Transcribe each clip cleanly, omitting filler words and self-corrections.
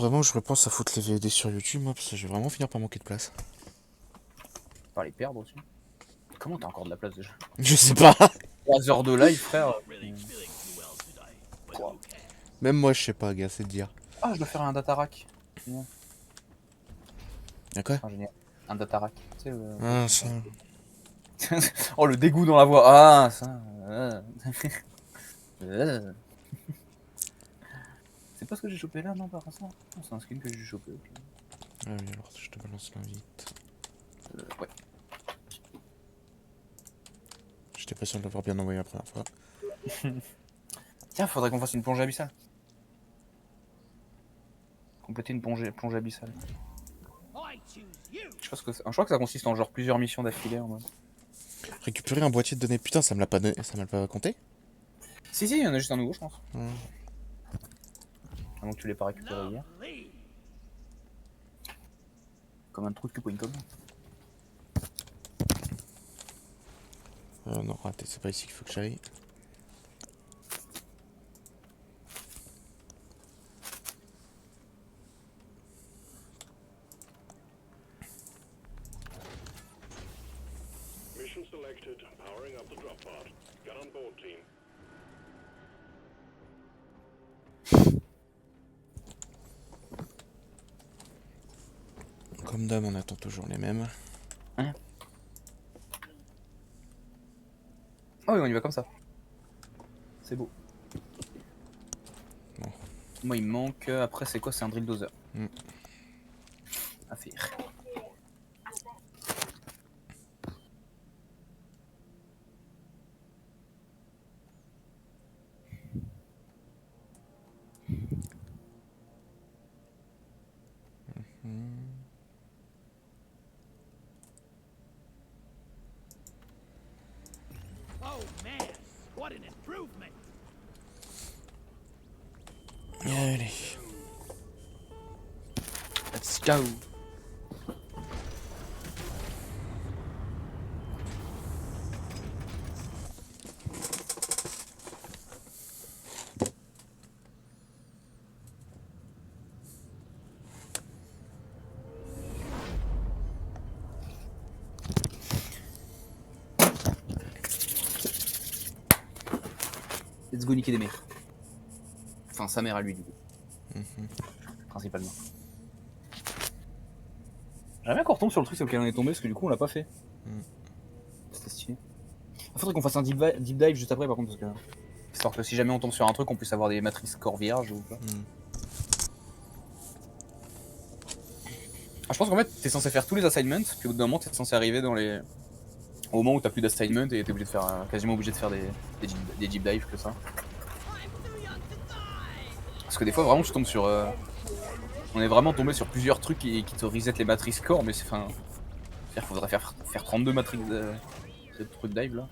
vraiment je repense à foutre les VOD sur YouTube, moi, parce que je vais vraiment finir par manquer de place. Par les perdre aussi. Comment t'as encore de la place déjà? Je sais pas. 3 heures de live, frère. Quoi. Même moi, je sais pas, gars, c'est de dire. Ah, je dois faire un data rack. Génial. Y'a quoi? Enfin, génial. Un data rack. Tu sais, le truc Ah, comme ça. ça. Oh, le dégoût dans la voix. Ah, ça. C'est pas ce que j'ai chopé là, non, par hasard? Non, c'est un skin que j'ai chopé. Ok. Ah oui, alors je te balance l'invite. Ouais. J'étais pas sûr de l'avoir bien envoyé la première fois. Tiens, faudrait qu'on fasse une plongée abyssale. Compléter une plongée abyssale. Je pense que je crois que ça consiste en genre plusieurs missions d'affilée en mode. Récupérer un boîtier de données. Putain, ça me l'a pas donné. Ça m'a pas compté? Si, il y en a juste un nouveau, je pense. Hmm. À moins que tu l'aies pas récupéré hier. Comme un truc que point com. Non, raté, c'est pas ici qu'il faut que j'aille. Mission selected. Powering up the drop pod. Get on board, team. Comme d'hab, on attend toujours les mêmes. Hein? Oh oui, on y va comme ça. C'est beau. Bon. Moi, il me manque. Après, c'est quoi? C'est un drill dozer. Hmm. À faire. Oh man, what an improvement! Allez. Let's go. Let's go niquer des mecs. Enfin, sa mère à lui, du coup. Principalement. J'aimerais bien qu'on retombe sur le truc sur lequel on est tombé, parce que du coup, on l'a pas fait. C'était stylé. Il faudrait qu'on fasse un deep dive juste après, par contre, parce que. Histoire que si jamais on tombe sur un truc, on puisse avoir des matrices corps vierges ou pas. Ah, je pense qu'en fait, t'es censé faire tous les assignments, puis au bout d'un moment, t'es censé arriver dans les. Au moment où t'as plus d'assignments et t'es obligé de faire quasiment obligé de faire des deep dives que ça. Parce que des fois, vraiment, tu tombes sur. On est vraiment tombé sur plusieurs trucs qui te reset les matrices core, mais c'est. Enfin. Faudrait faire 32 matrices de trucs dive là.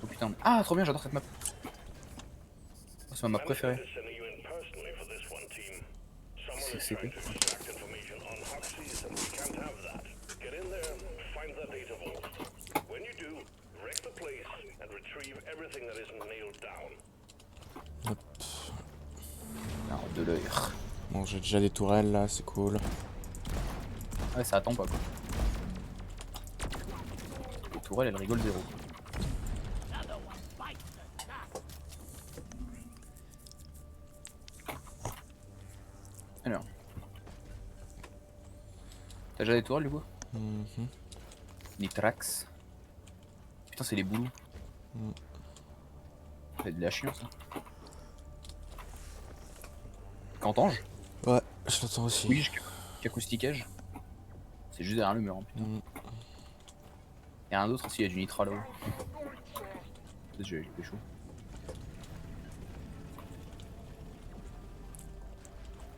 Oh putain. Ah, trop bien, j'adore cette map. Oh, c'est ma map préférée. Sending you in personally for this one, team. Someone is C'est trying quoi? to extract information on Huxies, and we can't have that. Get in there, find that data vault. When you do, wreck the place and retrieve everything that isn't nailed down. Non, de l'œil. Bon, j'ai déjà des tourelles là, c'est cool. Ouais, ça attend pas quoi. Les tourelles, elles rigolent zéro. Alors. T'as déjà des tourelles du coup? Nitrax. Putain, c'est les boulous. C'est de la chiant ça. Qu'entends-je? Ouais, je l'entends aussi. Oui, qu'acoustiquais-je? C'est juste derrière le mur, hein, putain. Y'a un autre aussi, il y a du nitra là-haut. Peut-être j'ai chaud.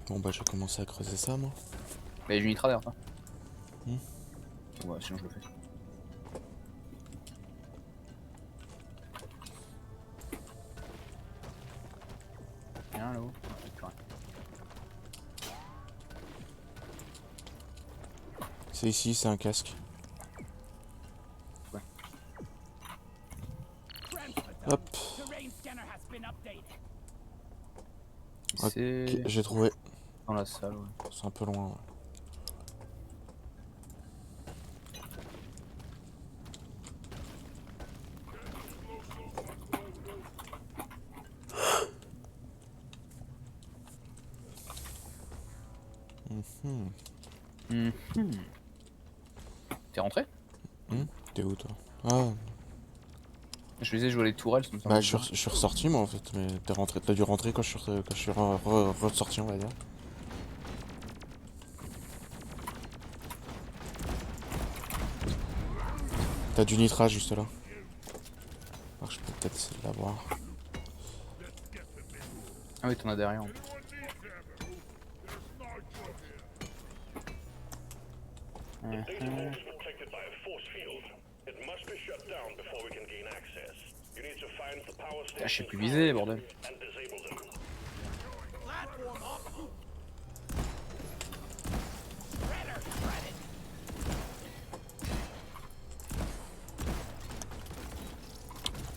Bon bah je vais commencer à creuser ça moi. Mais il y a du nitra derrière toi. Ouais, sinon je le fais. Rien là-haut. C'est ici, c'est un casque. Ouais. Hop. C'est Ok, j'ai trouvé. dans dans la salle, ouais. C'est un peu loin. Ouais. T'es rentré? T'es où toi? Ah, Je les ai joué les tourelles, ça me semble bah bien. je suis ressorti moi en fait, mais t'as dû rentrer quand je suis ressorti on va dire. T'as du nitra juste là. Alors je peux peut-être essayer de l'avoir. Ah oui, t'en as derrière. Data vault is protected by a force field. It must be shut down before we can gain access. You need to find the power Ah, je sais station plus viser, bordel. and disable them. Platform off. Shredder, shredded.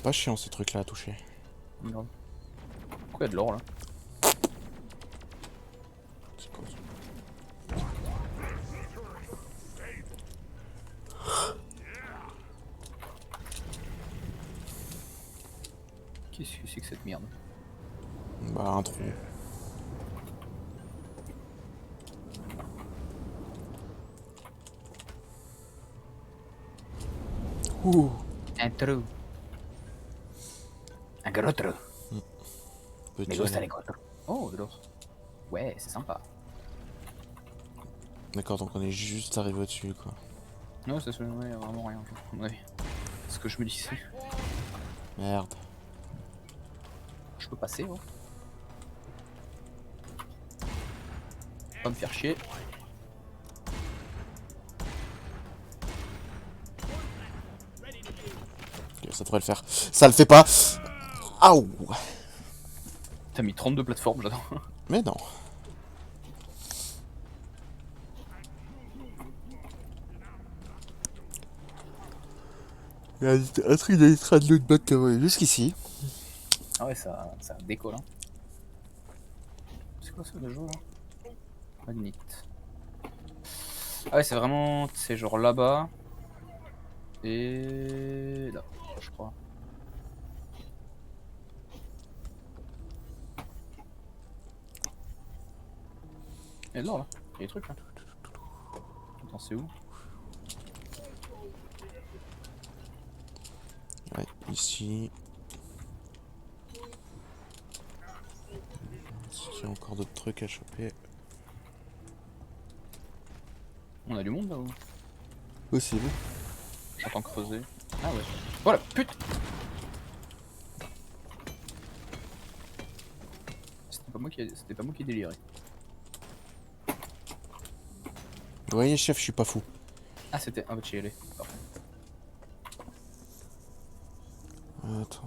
Pas chiant ces trucs là à toucher. Merde. Pourquoi il y a de l'or là? C'est quoi ça? Qu'est-ce que c'est que cette merde? Bah un trou. Ouh. Un trou. Un gros trou. Petit. Mais gusta les gros trous. Oh, de l'or. Ouais, c'est sympa. D'accord, donc on est juste arrivé au-dessus quoi. Non, ça se ouais, y a vraiment rien. Ouais. C'est ce que je me disais. Merde. Je peux passer, ouais. Pas me faire chier. Ok, ça devrait le faire. Ça le fait pas. Aouh. T'as mis 32 plateformes, j'adore. Mais non. Il y a un truc d'extra de lootbox jusqu'ici. Ah ouais, ça décolle, hein. C'est quoi ça, le jeu, là? Magnite. Ah ouais, c'est vraiment... C'est genre là-bas. Et... là, je crois. Il y a de l'or, là. Il y a des trucs, là. Attends, c'est où? Ouais, ici. Il y a encore d'autres trucs à choper. On a du monde, là, ou? Possible. J'entends creuser. Ah ouais. Voilà, putain. C'était pas moi qui ai déliré. Vous voyez, chef, je suis pas fou. Ah, c'était... Ah bah tu y allais. Parfait. Attends.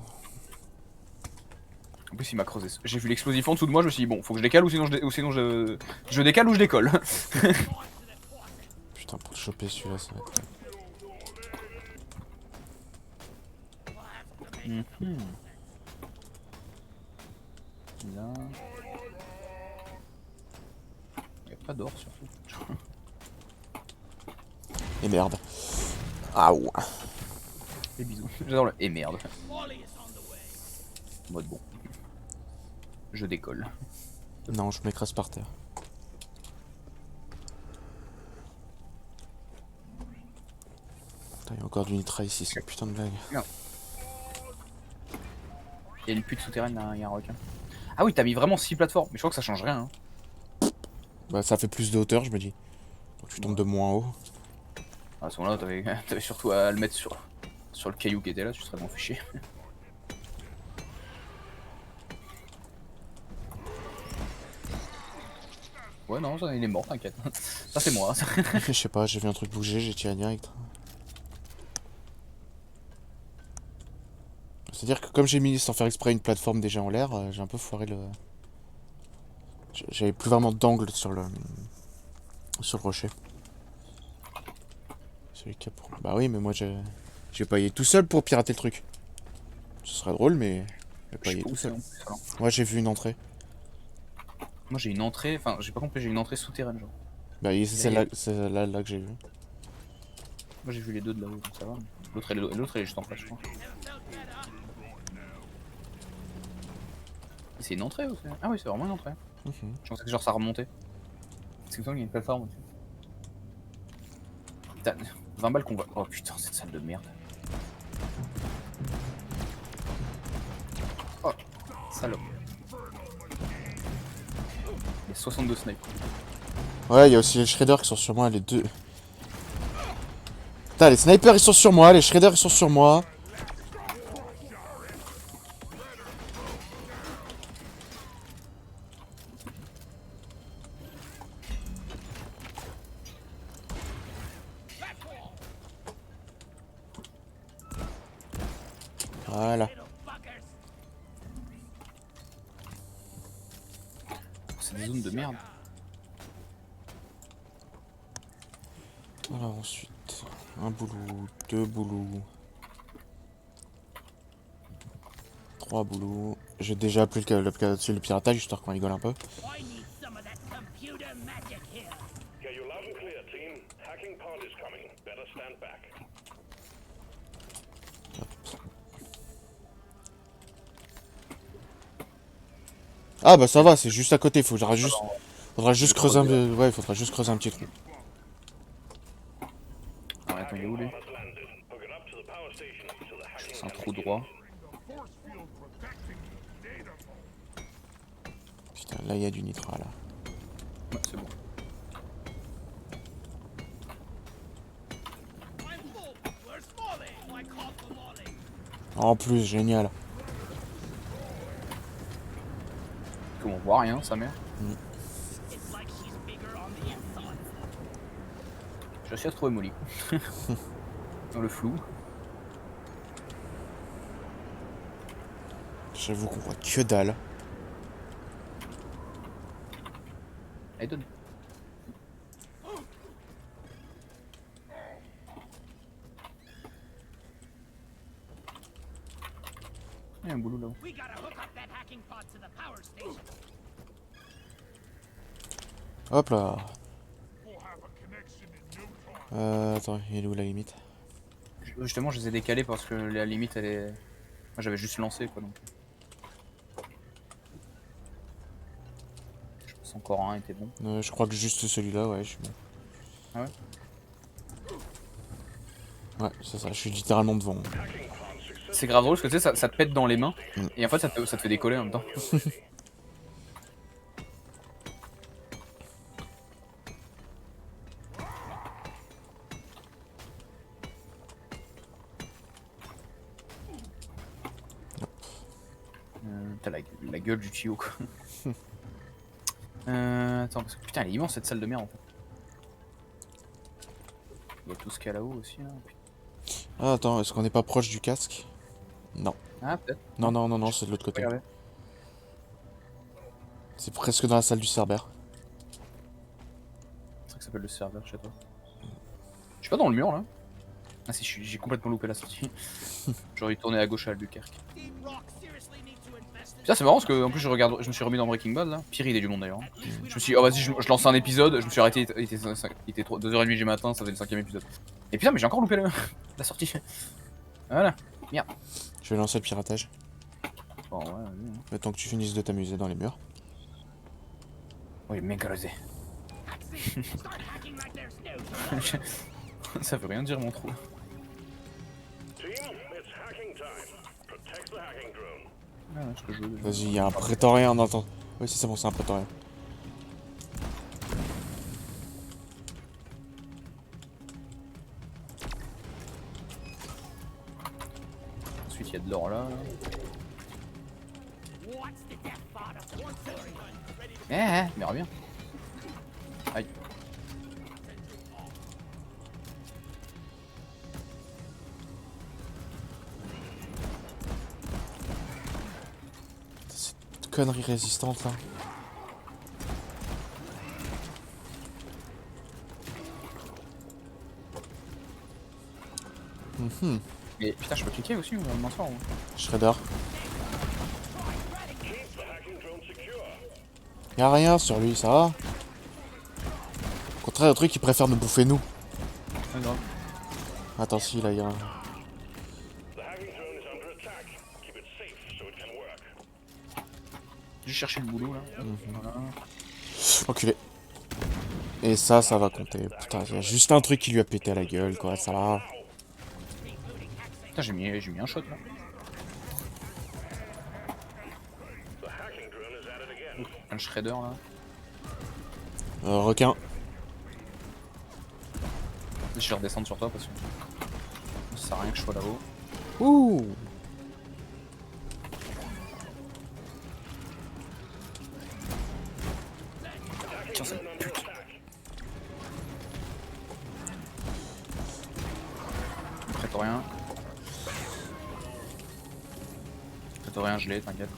En plus il m'a creusé. J'ai vu l'explosif en dessous de moi, je me suis dit bon, faut que je décale ou sinon je décale ou je décolle. Putain, pour le choper celui-là, ça va être... Là. Y'a pas d'or surtout. Et merde. Aouh. Et bisous. J'adore le... Et merde. Wally is on the way. En mode bon. Je décolle. Non, je m'écrase par terre. Putain, il y a encore du nitra ici, c'est une putain de blague. Y'a une pute souterraine là, y'a un requin. Ah oui, t'as mis vraiment 6 plateformes, mais je crois que ça change rien. Hein. Bah, ça fait plus de hauteur, je me dis. Donc tu tombes de moins haut. À ce moment-là, t'avais surtout à le mettre sur le caillou qui était là, tu serais bon fait chier. Ouais, non, ça, il est mort, t'inquiète. Ça, c'est moi. Je sais pas, j'ai vu un truc bouger, j'ai tiré direct. C'est-à-dire que comme j'ai mis sans faire exprès une plateforme déjà en l'air, j'ai un peu foiré le... J'avais plus vraiment d'angle sur le rocher. Celui qui a pour... Bah oui, mais moi j'ai pas y aller tout seul pour pirater le truc. Ce serait drôle, mais je vais pas y aller tout seul. Moi j'ai vu une entrée. Moi j'ai une entrée, enfin j'ai pas compris, j'ai une entrée souterraine genre. Bah, c'est celle-là que j'ai vu. Moi j'ai vu les deux de là-haut, donc ça va. L'autre elle est juste en face, je crois. C'est une entrée aussi. Ah oui, c'est vraiment une entrée. Mhm. Je pensais que genre ça remontait. C'est comme ça qu'il y a une plateforme aussi. Putain, 20 balles qu'on voit. Oh putain, cette salle de merde. Oh, salope. Il y a 62 snipes. Ouais, il y a aussi les shredders qui sont sur moi, les deux. Putain, les snipers ils sont sur moi, les shredders ils sont sur moi. Voilà. Little fuckers. C'est des zones de merde. Alors ensuite, un boulot, deux boulots. 3 boulots. J'ai déjà appelé le piratage histoire qu'on rigole un peu. I need some of that computer magic here. Yeah, you're loud and clear, team. Hacking pod is coming. Better stand back. Ah bah ça va, c'est juste à côté, faudra juste creuser un peu. Ouais, faudra juste creuser un petit trou. Arrête, on est où lui? Has landed. Hook it up to the power station so the hacking C'est un trou droit. Putain, là il y a du nitrat là. Ouais, c'est bon. I'm full. Where's Molly? I called for Molly. En plus, génial. On voit rien, sa mère. It's like she's bigger on the inside. J'ai réussi à trouver Molly. Dans le flou. J'avoue qu'on voit que dalle. Allez, donne. Il y a un boulot là-haut. We gotta hook up that hacking pod to the power station. Hop là. Attends, il est où la limite? Justement, je les ai décalés parce que la limite elle est. Moi j'avais juste lancé quoi donc. Je pense encore un était bon. Je crois que juste celui-là, ouais, je suis bon. Ah ouais? Ouais, c'est ça, je suis littéralement devant. C'est grave drôle parce que tu sais, ça te pète dans les mains et en fait ça te fait décoller en même temps. T'as la gueule du tuyau quoi. Attends, parce que putain, elle est immense cette salle de merde en fait. Il y a tout ce qu'il y a là-haut aussi là. Ah, attends, est-ce qu'on n'est pas proche du casque? Non. Ah, peut-être. Non, non, non, non, c'est de l'autre côté. Regardez. C'est presque dans la salle du Cerbère. C'est ça que ça s'appelle le serveur chez toi. Je suis pas dans le mur là. Ah si, j'ai complètement loupé la sortie. J'aurais dû tourner à gauche à Albuquerque. Deep Rock seriously need to invest in. Putain, c'est marrant parce que en plus je me suis remis dans Breaking Bad là. Pire idée du monde d'ailleurs. Je me suis dit, oh vas-y, je lance un épisode, je me suis arrêté, il était 2h30 du matin, ça faisait le 5ème épisode. Et putain, mais j'ai encore loupé la sortie. Voilà, merde. Je vais lancer le piratage. Bon, ouais, vas-y. Le temps que tu finisses de t'amuser dans les murs. Oui, méga rasé. Start hacking like there's no. Ça veut rien dire mon trou. Team, it's hacking time. Protect the hacking drone. Ah, ouais, ce que je veux. Vas-y, il y a un prétorien dans ton... Oui, c'est bon, c'est un prétorien. Ensuite, il y a de l'or là. What's the death pod of one story gun? Ready to Mais reviens. Aïe. Cette connerie résistante là. Mais putain, je peux cliquer aussi ou m'en sort, hein. Shredder. Keep the hacking drone secure. Y'a rien sur lui, ça va. Au contraire, le truc, il préfère nous bouffer nous. Ouais, grave. Attends, si, là, y'a un... The hacking drone is under attack. Keep it safe so it can work. J'ai cherché le boulot là. Voilà. Enculé. Et ça va compter. Putain, y'a juste un truc qui lui a pété à la gueule, quoi, ça va. Putain, j'ai mis un shot là. The hacking drone is at it again. Un shredder là. Requin. Je vais redescendre sur toi parce que ça sert à rien que je sois là-haut. Ouh. Tiens, ça me pute. Prétorien. Prétorien gelé, t'inquiète.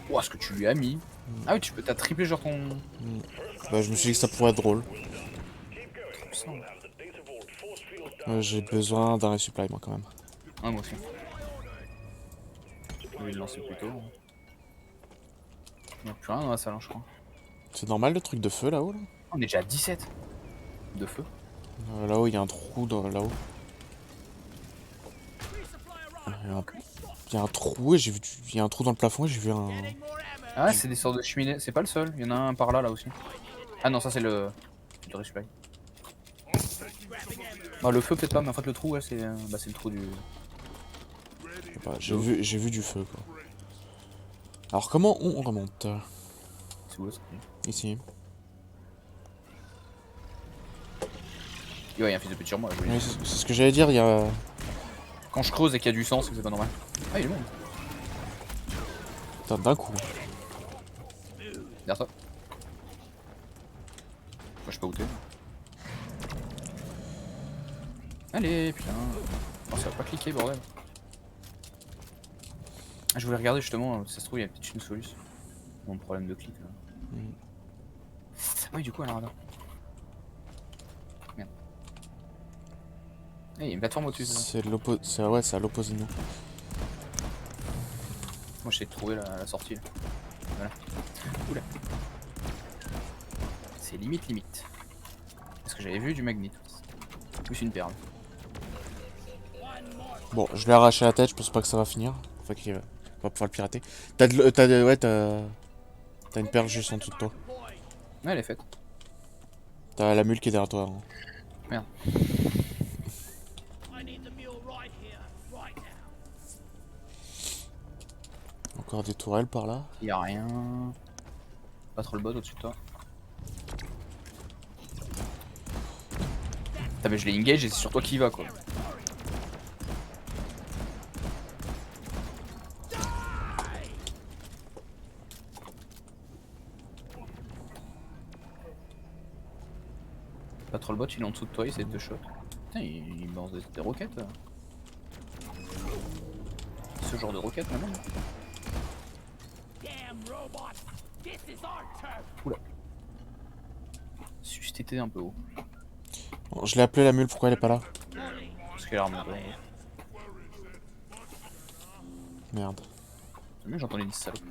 Ouah, ce que tu lui as mis. Ah oui, t'as triplé genre ton. Bah, je me suis dit que ça pourrait être drôle. Ça, ouais. J'ai besoin d'un resupply, moi, quand même. Ah, moi aussi. Je vais le lancer plus tôt. Il n'y a plus rien dans la salle, hein, je crois. C'est normal, le truc de feu, là-haut, là? On est déjà à 17 de feu. Là-haut, il y a un trou, là-haut. Il y a un trou, et j'ai vu... Il y a un trou dans le plafond, et j'ai vu un... Getting more ammo. Ah, c'est des sortes de cheminées. C'est pas le seul, il y en a un par là, là aussi. Ah non, ça c'est le resupply. Ah, le feu peut-être pas, mais en fait le trou, ouais, c'est le trou du... Bah, j'ai vu du feu, quoi. Alors, comment on remonte? C'est où, ça? Ici. Ouais, il y a un fils de pute sur moi. Oui, c'est ce que j'allais dire, il y a... Quand je creuse et qu'il y a du sang, c'est que c'est pas normal. Ah, il est bon. Putain, d'un coup. Derrière toi. Moi, je sais pas où t'es. Allez, putain. Oh, ça va pas cliquer, bordel. Ah, je voulais regarder justement, ça se trouve, il y a peut-être une solution. Mon problème de clic là. Ah oui, du coup, alors là. Merde. Ah, il y a une plateforme au-dessus. Ça. C'est l'opposé... Ouais, c'est à l'opposé de nous. Moi, j'essaie de trouver la sortie là. Voilà. Oula. C'est limite. Parce que j'avais vu du magnet. Plus une perle. Bon, je lui ai arraché la tête, je pense pas que ça va finir. Enfin, qu'il va pouvoir le pirater. T'as une perle juste en dessous de toi. Ouais, elle est faite. T'as la mule qui est derrière toi. Hein. Merde. I need the mule right here, right now. Encore des tourelles par là. Y a rien. Pas trop le bot au-dessus de toi. Putain, mais je l'ai engage et c'est sur toi qui va quoi. Pas trop le bot, il est en dessous de toi, il essaie de te shot. Putain, il balance des roquettes. Ce genre de roquettes maintenant. Damn robot! This is our turf! Oula. Juste été un peu haut. Bon, je l'ai appelé la mule, pourquoi elle est pas là? Parce qu'elle a remonté. Merde. C'est mieux, j'entendais une salope.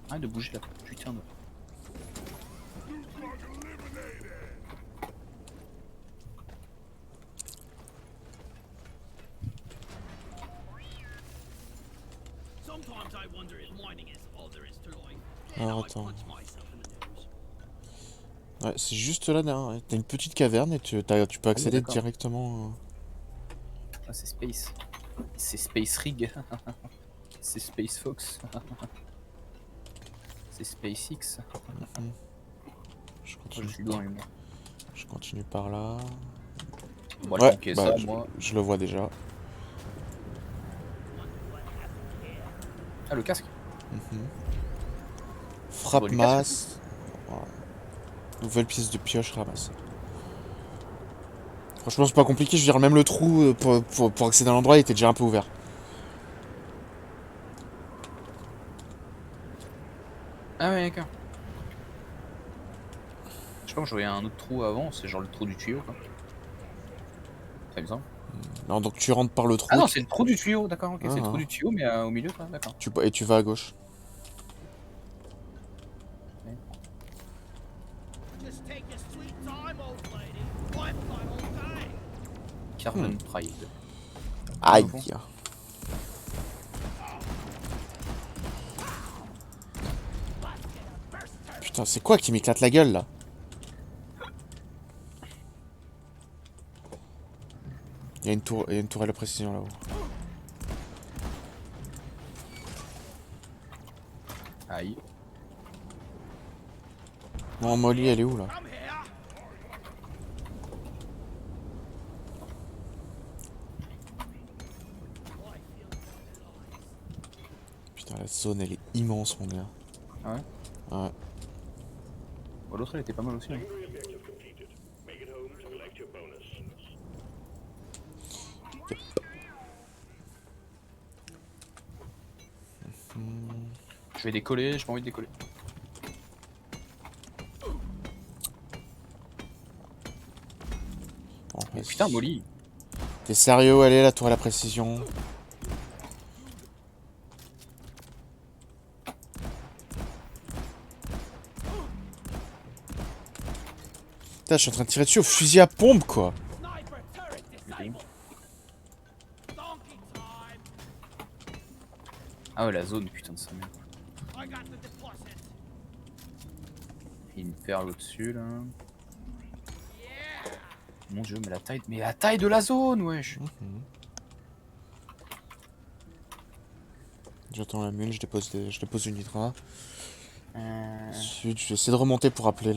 Arrête de bouger là, putain de. Sometimes I wonder if mining is all there is to life. Alors I attends. punch myself in the nose. Ouais, c'est juste là derrière. T'as une petite caverne et tu peux accéder d'accord. directement. Ah, c'est Space. C'est Space Rig. C'est Space Fox. C'est SpaceX. Je Je continue, suis dans une. je continue par là. Bon, Ouais, ouais, bah, ça, moi. je le vois déjà. Ah, le casque. Frappe Bon, du masse. Voilà. Nouvelle pièce de pioche ramassée. Franchement, c'est pas compliqué. Je veux dire, même le trou pour accéder à l'endroit il était déjà un peu ouvert. Ah, ouais, d'accord. Je sais pas, moi je voyais un autre trou avant, c'est genre le trou du tuyau quoi. Ça me semble. Non, donc tu rentres par le trou. Ah non, c'est le trou du tuyau, d'accord, ok, c'est le Ah. trou du tuyau, mais au milieu, quoi, d'accord. Et tu vas à gauche. Just take your sweet time, old lady. I've got all day. Carbon Pride. Aïe. Putain, c'est quoi qui m'éclate la gueule là? Il y a une tourelle de précision là-haut. Aïe. Non, Molly, elle est où là? Come here. Putain, la zone elle est immense, mon gars. Ah ouais. Ouais. Bon, l'autre, elle était pas mal aussi. Hein. Secondary objective completed. Make it home to collect your bonus. Je vais décoller, j'ai pas envie de décoller. Bon, Mais vas-y. putain, Molly. T'es sérieux? Elle est la tour à la précision. Putain, je suis en train de tirer dessus au fusil à pompe quoi. Sniper turret disabled. Donkey time. Ah ouais, la zone, putain de sa mère. I got the deposit. Il y a une perle au-dessus là. Yeah. Mon dieu, mais la taille de la zone, wesh. J'attends la mule, je dépose une hydra. Ensuite, je vais essayer de remonter pour appeler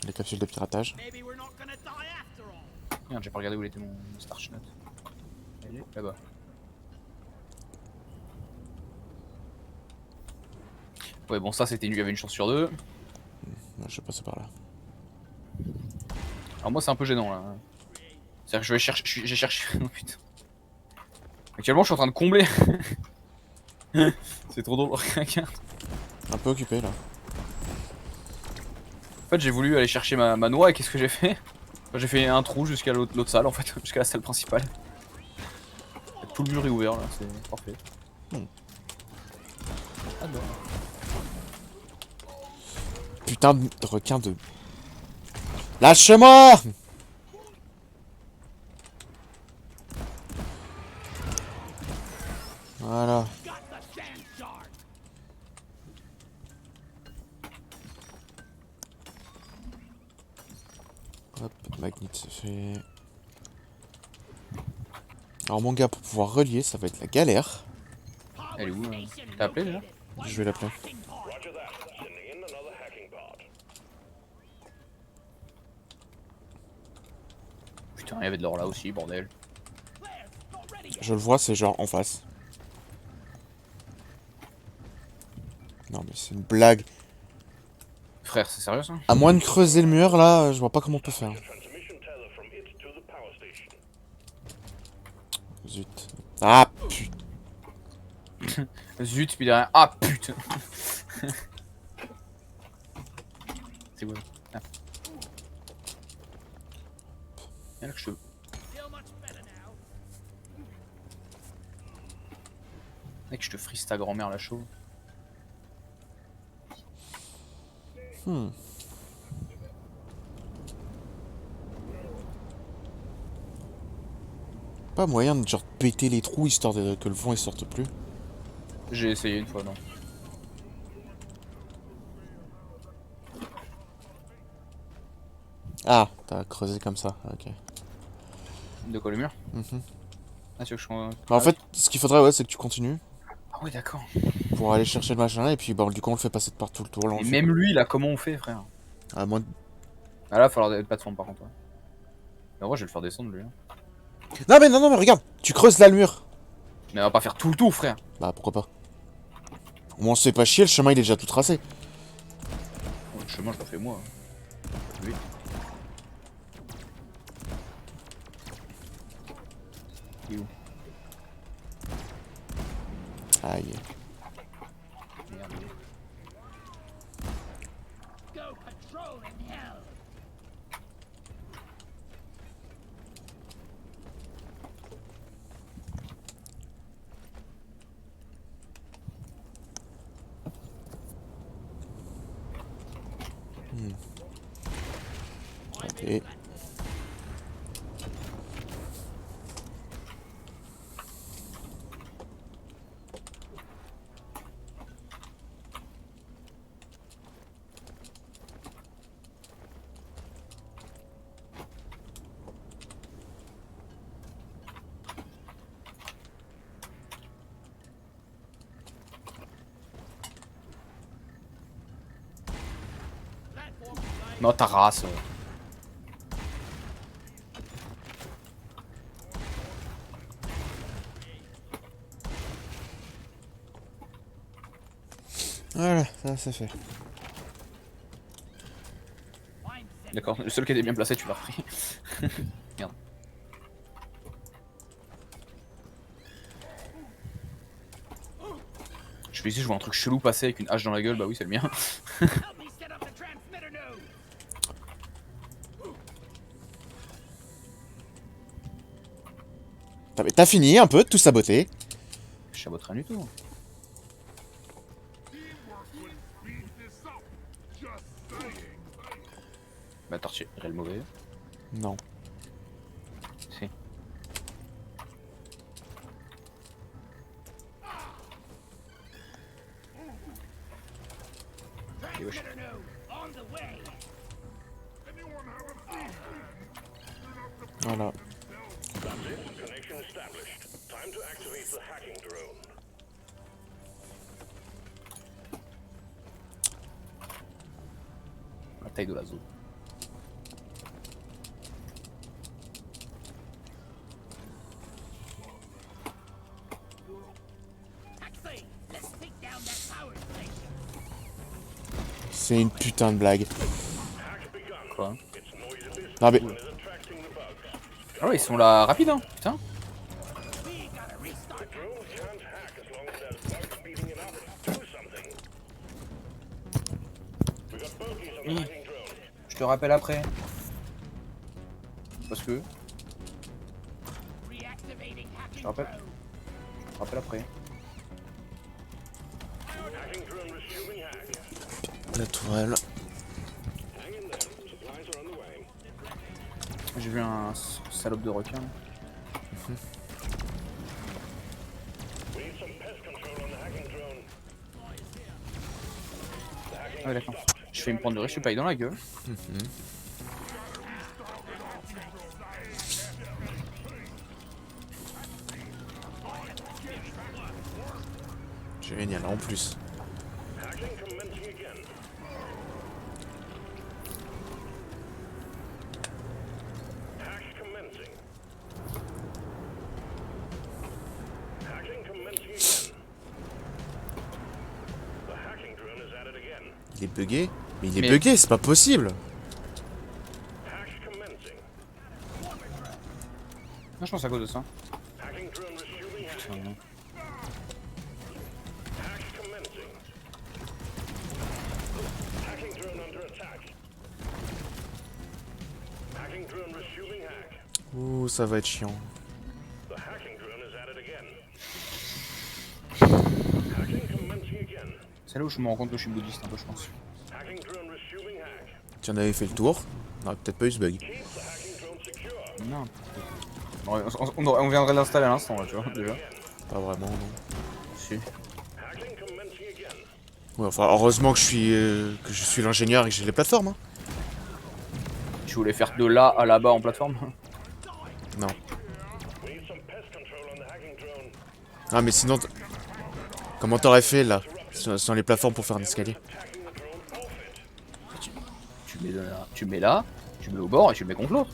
les capsules de piratage. Maybe we're not gonna die after all. Merde, j'ai pas regardé où il était mon Starch Note. Elle est là-bas. Ouais, bon, ça c'était nul, il y avait une chance sur deux. Ouais, je vais passer par là. Alors, moi, c'est un peu gênant là. C'est-à-dire que je vais chercher. J'ai cherché. Oh putain. Actuellement, je suis en train de combler. C'est trop drôle, regarde. Un peu occupé là. En fait, j'ai voulu aller chercher ma noix et qu'est-ce que j'ai fait? J'ai fait un trou jusqu'à l'autre salle en fait, jusqu'à la salle principale. Tout le mur est ouvert là, c'est parfait. Ah non. Putain de requin de... Lâche-moi! Voilà. Got the sand shard. Hop, magnite c'est fait. Alors mon gars, pour pouvoir relier, ça va être la galère. Elle est où T'as appelé déjà? Je vais l'appeler. Roger that. Sending in another hacking pod. Putain, il y avait de l'or là aussi, bordel. Je le vois, c'est genre en face. Non mais c'est une blague. Frère, c'est sérieux ça? À moins de creuser le mur là, je vois pas comment on peut faire. Transmission tether from it to the power station. Zut. Ah putain. Zut, puis derrière. Ah putain! C'est bon. Ah. Y'a là que je te. Feel much better now. Mec, je te frise ta grand-mère la chauve. Pas moyen de genre péter les trous histoire que le vent il sorte plus. J'ai essayé une fois, non. Ah, t'as creusé comme ça, ok. De quoi le mur? Mhm. Ah, tu veux que je. Bah, en fait, ce qu'il faudrait, ouais, c'est que tu continues Ah ouais, d'accord. pour aller chercher le machin là, et puis bah, du coup, on le fait passer par tout le tour. Là, on Et le fait. même lui, là, comment on fait, frère? À moins de... Ah là, il va falloir des plateformes par contre. Ouais. Mais en vrai, je vais le faire descendre lui. Hein. Non, mais regarde, tu creuses là le mur. Mais on va pas faire tout le tour, frère. Bah, pourquoi pas. Au moins, on se fait pas chier, le chemin il est déjà tout tracé. Le chemin, je le fais moi. Lui. Il est où? Aïe. Merde. Go patrol in hell. Allez. Non, ta race. Voilà, ça c'est fait. D'accord, le seul qui était bien placé, tu l'as repris. Merde. Je vais essayer, je vois un truc chelou passer avec une hache dans la gueule, bah oui, c'est le mien. Help me set up the transmitter node. T'as fini un peu de tout saboter. Je sabote rien du tout. Bah, t'as retiré le mauvais. Non. Si. Et wesh. Transmitter node on the way. Voilà. That's it. Connection established. Time to activate the hacking drone. La taille de la zone. Taxi, let's take down that power station. C'est une putain de blague. Hack begun. Quoi? Its noisy Non mais... is attracting the bugs. Ah ouais, ils sont là rapide, hein, putain. We gotta restart that. Drone can't hack as long as there's bugs speeding it up. Do something. We got bogeys on the hacking drone. Je te rappelle après. Parce que. Reactivating hacking Je te rappelle. drone. Je te rappelle après. Hacking drone resuming hack. La tourelle. Hang in there. Supplies are on the way. J'ai vu un salope de requin. We need some pest control on the hacking drone. The hacking Ah ouais, d'accord. Je fais me prendre du riz, je suis pas dans la gueule. Génial, en plus. hacking commencing again. Hack commencing. Hacking commencing again. The hacking drone is at it again. Il est bugué. Mais il est Mais- bugué, c'est pas possible. Hack commencing. Non, je pense à cause de ça. Hacking drone resuming hack. Putain. Hack commencing. Hacking drone under attack. Hacking drone resuming hack. Ouh, ça va être chiant. The hacking drone is at it again. Hacking commencing again. C'est là où je me rends compte que je suis bouddhiste un peu, je pense. Hacking drone resuming hack. Tu en avais fait le tour. On aurait peut-être pas eu ce bug. Keep the hacking drone secure. Non. On viendrait de l'installer à l'instant là, tu vois, déjà. Pas vraiment, non. Si. Hacking commencing again. Ouais, enfin, heureusement que je suis l'ingénieur et que j'ai les plateformes. Hein. Tu voulais faire de là à là-bas en plateforme? Non. We need some pest control on the hacking drone. Ah, mais sinon, comment t'aurais fait là, sans les plateformes pour faire un escalier? Attacking the drone off it. Tu mets là, tu mets au bord et tu le mets contre l'autre.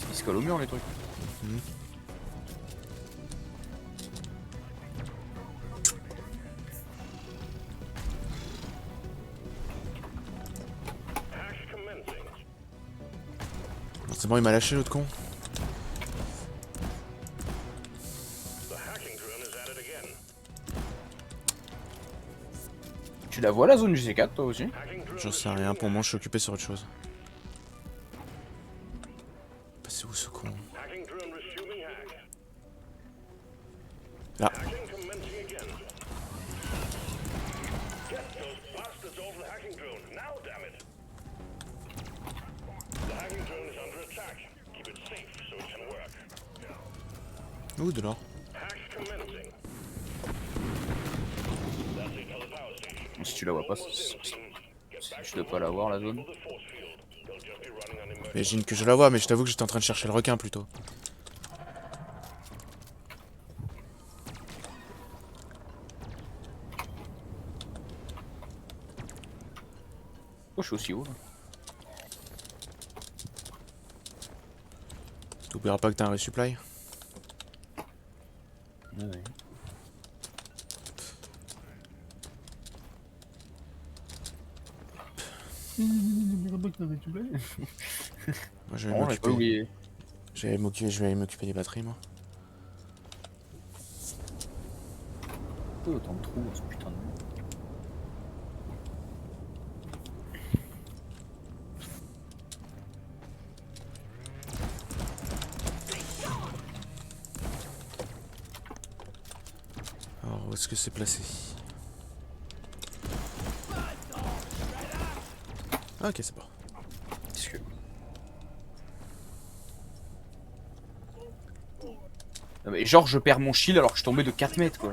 Ils se collent au mur les trucs. Hack commencing. Bon, c'est bon, il m'a lâché l'autre con. The hacking drone is at it again. Tu la vois la zone du C4 toi aussi? Hacking drone J'en sais rien, pour moi je suis occupé sur autre chose. C'est où ce con? Hacking drone resuming hack. Là. Hacking commencing again. Get those bastards Ouh, de l'or. Hacks commencing. That's another power station. Si tu la vois pas, si tu dois pas la voir la zone. The force field. They'll just be running on emergency. J'imagine que je la vois, mais je t'avoue que j'étais en train de chercher le requin plutôt. Oh, je suis aussi haut là. T'oublieras pas que t'as un resupply. Ouais, ouais. Moi, je vais Oh, j'ai pas m'occuper. oublié. Je vais aller m'occuper des batteries, moi. Pourquoi autant de trous dans ce putain de mur? Alors, où est-ce que c'est placé? Ah, ok, c'est bon. Est-ce que... Non mais genre je perds mon shield alors que je tombais de 4 mètres quoi.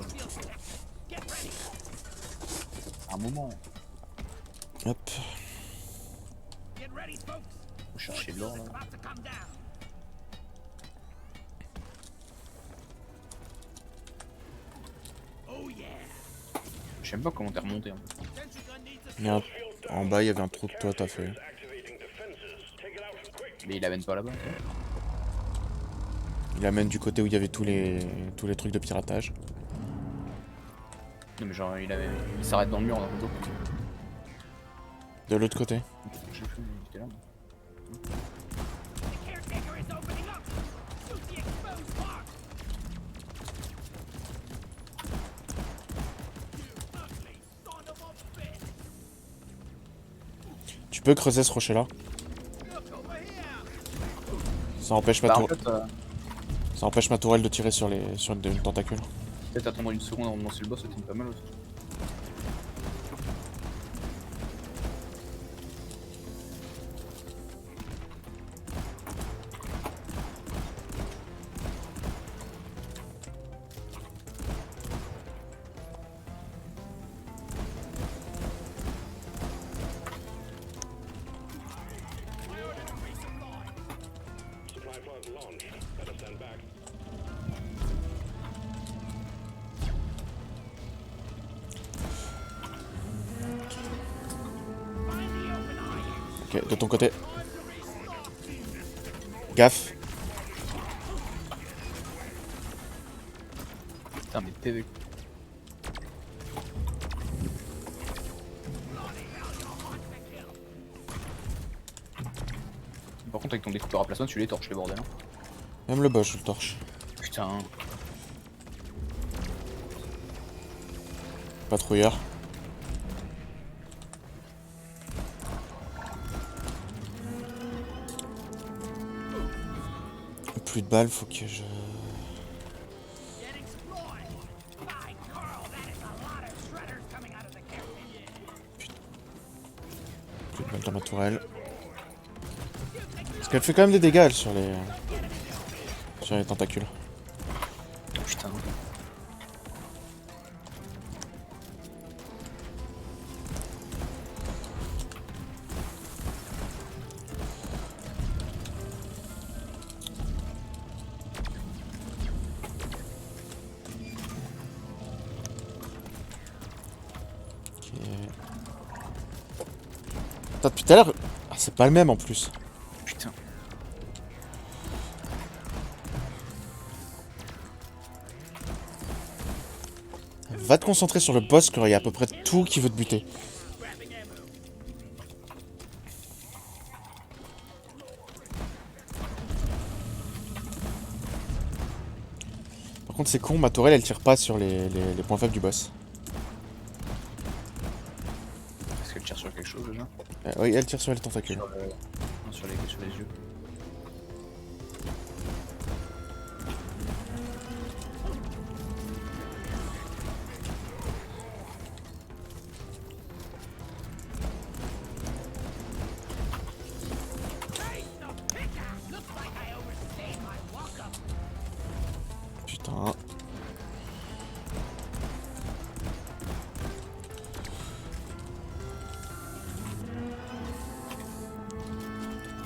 À un moment, Hop. Get ready, folks. faut chercher de l'or là. About to come down. Oh yeah. Je sais même pas comment t'es remonté. Hein. Sentry gun needs a Il y a en bas, il y avait un trou que toi t'as fait. Activating defenses. Take it out quick. Mais il amène pas là-bas. Quoi. Il amène du côté où il y avait tous les trucs de piratage. Non mais genre il s'arrête dans le mur dans le dos. De l'autre côté. J'ai fait, il était là. The caretaker is opening up. Shoot the exposed mark. Ugly son of a bitch. Tu peux creuser ce rocher là. Look over here. Ça empêche ma Bah en tour... fait, Ça empêche ma tourelle de tirer sur une tentacule. peut-être attendre une seconde avant de lancer le boss, c'était pas mal aussi. Supply pod launched. Better stand back. Ok, de ton côté. Gaffe. Putain mais PV. Par contre avec ton découpeur à plasma tu les torches les bordels. Hein. Même le boss, je le torche. Putain. Patrouilleur. Plus de balles, faut que je... Get explored. By Carl, that is a lot of shredders coming out of the caretaker. Plus de balles dans ma tourelle. Parce qu'elle fait quand même des dégâts, elle, sur les tentacules. Putain. Ok. Attends, depuis tout à l'heure... Ah, c'est pas le même, en plus. Putain. Va te concentrer sur le boss, car il y a à peu près tout qui veut te buter. Par contre, c'est con, ma tourelle, elle tire pas sur les points faibles du boss. Est-ce qu'elle tire sur quelque chose déjà? Oui, elle tire sur les tentacules. Non, sur les yeux.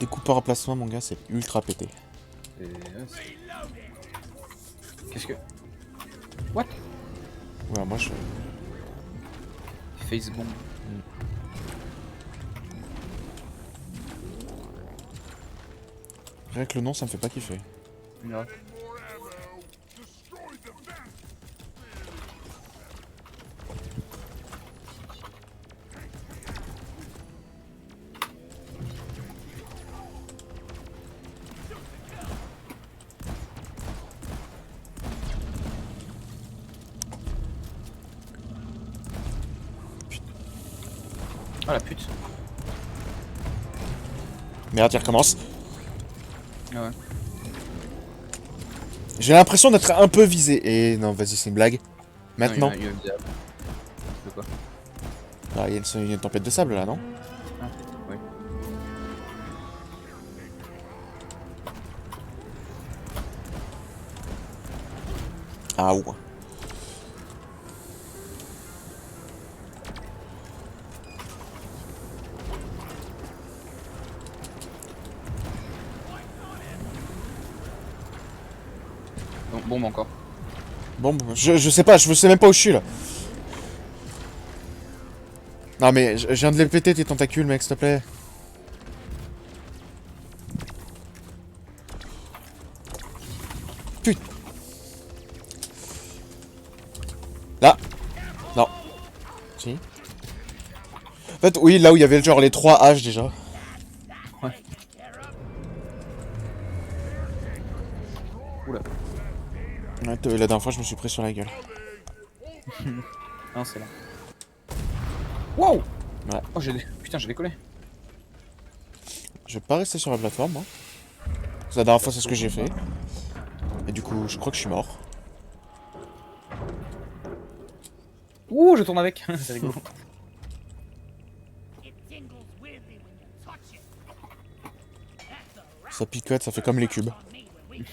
découpeur à plasma, mon gars, c'est ultra pété. Et, ouais, qu'est-ce que... What? Ouais, moi je... Facebook. Rien que le nom, ça me fait pas kiffer. Ouais. Ah la pute. Merde, il recommence. Ah ouais. J'ai l'impression d'être un peu visé. Et non, vas-y, c'est une blague. Maintenant. Non, il y a de quoi? Ah, il y a une tempête de sable là, non? Ah, oui. Ah ouais. Bombe encore. Bon, je sais pas, je sais même pas où je suis là. Non mais, je viens de les péter tes tentacules, mec, s'il te plaît. Putain. Là. Non. Si. En fait, oui, là où il y avait genre les 3 H déjà. Ouais. Oula. Ouais, la dernière fois, je me suis pris sur la gueule. Non, c'est là. Wow! Ouais. Oh, putain, j'ai décollé. Je vais pas rester sur la plateforme, moi. La dernière fois, c'est ce que j'ai fait. Et du coup, je crois que je suis mort. Ouh, je tourne avec. C'est rigolo. It tingles weirdly when you touch it. That's a rat Ça picote, ça fait comme les cubes. on me when we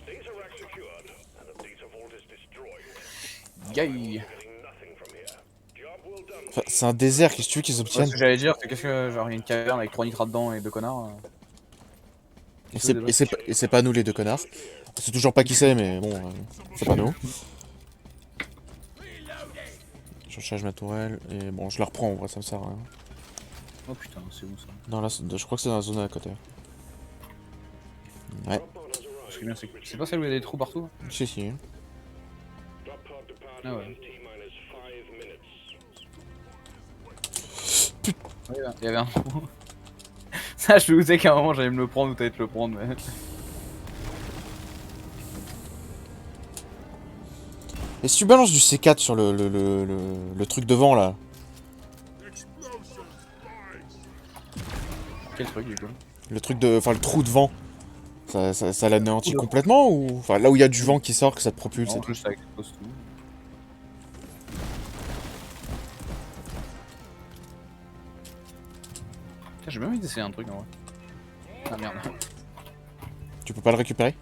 Data rack secured, and the data vault is destroyed. Yay! Getting nothing from here. Job well done. Enfin, c'est un désert, qu'est-ce que tu veux qu'ils Ouais, obtiennent? ce que j'allais dire, c'est qu'est-ce que genre il y a une caverne avec 3 nitrates dedans et 2 connards. Et c'est pas nous les deux connards. On sait toujours pas qui c'est, mais bon, c'est pas nous. Je charge ma tourelle, et bon, je la reprends, en vrai, ça me sert à rien. Oh putain, c'est où ça? Dans la, je crois que c'est dans la zone à côté. Ouais, Ce qui est bien, c'est pas celle où il y a des trous partout? si, si. Drop pod departing Ah ouais. in T-minus 5 minutes. Ouais, il y avait un trou. Ça, je me doutais qu'à un moment j'allais me le prendre ou t'allais te le prendre, mais. Et si tu balances du C4 sur le truc devant, là? Quel truc du coup? Le truc de... Enfin, le trou de vent. Ça l'anéantit complètement, ou... Enfin, là où il y a du vent qui sort, que ça te propulse et Non, tout. juste ça expose tout. Putain, j'ai même envie d'essayer un truc en vrai. Ah merde. Tu peux pas le récupérer?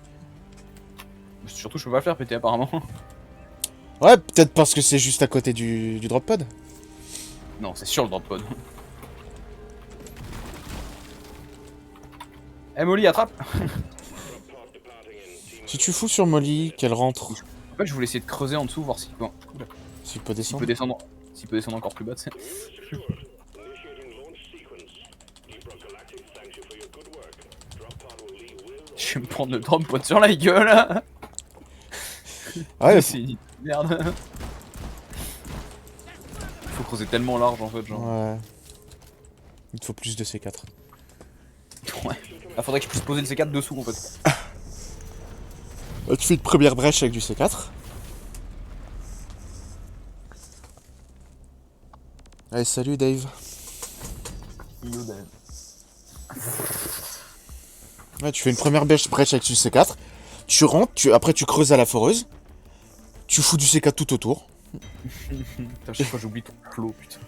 Surtout, je peux pas le faire péter apparemment. Ouais, peut-être parce que c'est juste à côté du drop pod. Non, c'est sur le drop pod. Eh Molly, attrape! Si tu fous sur Molly, qu'elle rentre, En fait, je voulais essayer de creuser en dessous, voir si. Bon, s'il peut descendre. s'il peut descendre encore plus bas, tu sais. Initiating launch sequence. Libra Galactic thanks you for your good work. Drop pod will leave will. Je vais me prendre le drop pod sur la gueule là! Ouais, C'est une merde! Faut creuser tellement large en fait, genre. ouais. Il te faut plus de C4. Ouais. Ah, faudrait que je puisse poser le C4 dessous en fait. Tu fais une première brèche avec du C4. Allez, salut Dave. Ouais, tu fais une première brèche avec du C4. Tu rentres, après tu creuses à la foreuse. Tu fous du C4 tout autour. Putain, chaque fois j'oublie ton plot, putain.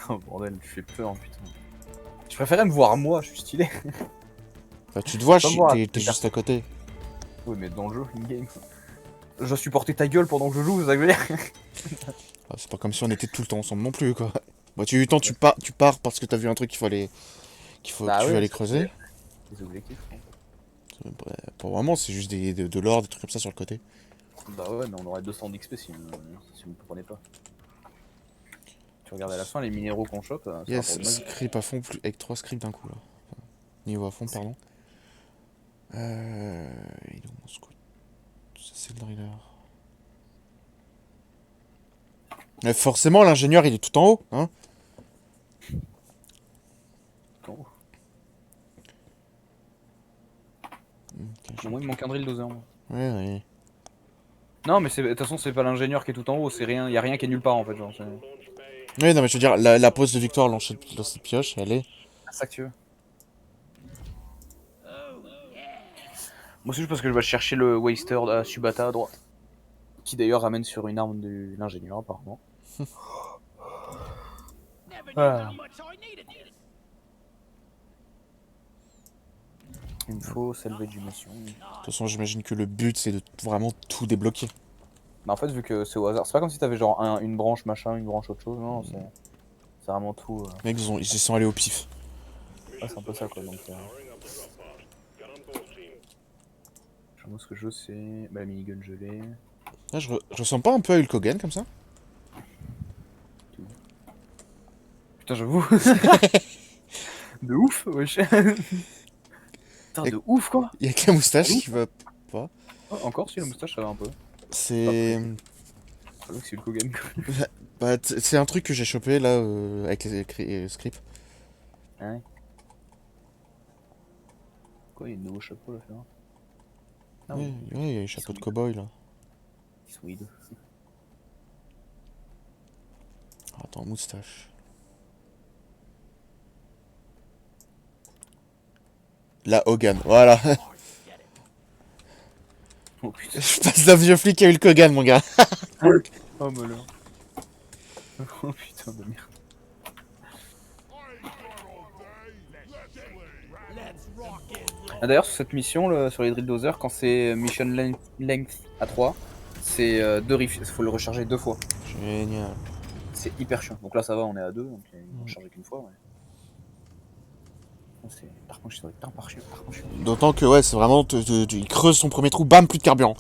Oh bordel, tu fais peur, putain. Je préférais me voir moi, je suis stylé. Bah, tu te vois, Pas moi, t'es c'est juste à côté. Oui, mais dans le jeu, in-game. Je dois supporter ta gueule pendant que je joue, c'est ça que je veux dire. Ah, c'est pas comme si on était tout le temps ensemble non plus, quoi. Bah, tu pars parce que t'as vu un truc Bah que tu ouais, vas aller c'est creuser. des objectifs. Quoi. Pas vraiment, c'est juste de l'or, des trucs comme ça sur le côté. Bah ouais, mais on aurait 200 d'XP si vous ne comprenez pas. Tu regardes à la fin les minéraux qu'on chope, ça Yes, rapporte magie. script à fond, avec 3 scripts d'un coup là. Niveau à fond, pardon. Il est où mon scout? Ça c'est le driller. Mais forcément, l'ingénieur il est tout en haut, hein. Oh. Ok, Bon, moi il me manque un drill dozer. Moi. Ouais, ouais. Non, mais de toute façon, c'est pas l'ingénieur qui est tout en haut, c'est rien, y a rien qui est nulle part en fait. Genre, c'est Ouais, non, mais je veux dire, la pose de victoire dans cette pioche, elle est. ça que tu veux. Moi, c'est juste parce que je vais chercher le Waster à Subata à droite. Qui d'ailleurs ramène sur une arme de l'ingénieur, apparemment. Never knew Ah. how much I needed this. Il me faut salvage du mission. De toute façon, j'imagine que le but c'est de vraiment tout débloquer. Bah, en fait, vu que c'est au hasard, c'est pas comme si t'avais genre une branche machin, une branche autre chose, non, c'est vraiment tout. Les mecs, ils se sont allés au pif. Ouais, c'est un peu ça quoi. Donc, moi, ce que je veux, c'est bah, la minigun gelée. Là, je ressemble pas un peu à Hulk Hogan comme ça? Putain, j'avoue. De ouf, wesh. Putain, de ouf quoi. Il y a que la moustache qui va pas. Oh, encore si la moustache ça va un peu. C'est. C'est vrai que c'est le Kogan. Bah, c'est un truc que j'ai chopé là avec les scripts. Ah ouais. Quoi, il y a de nouveaux chapeaux là, faire. Ah Ouais, il y a les chapeaux de cowboy là. Ils sont hideux. Ah, attends, moustache. La Hogan, voilà. Oh putain. Je passe d'un vieux flic à Hulk Hogan, mon gars. Oh malheur. Oh putain de merde. Ah, d'ailleurs, sur cette mission, sur les drill dozers, quand c'est mission length à 3, c'est 2 riffs. Il faut le recharger 2 fois. Génial. C'est hyper chiant. Donc là, ça va, on est à 2, donc ils vont recharger qu'une fois. Ouais. Par contre, ça va être par chiant. D'autant que, ouais, c'est vraiment. Il creuse son premier trou, bam, plus de carburant.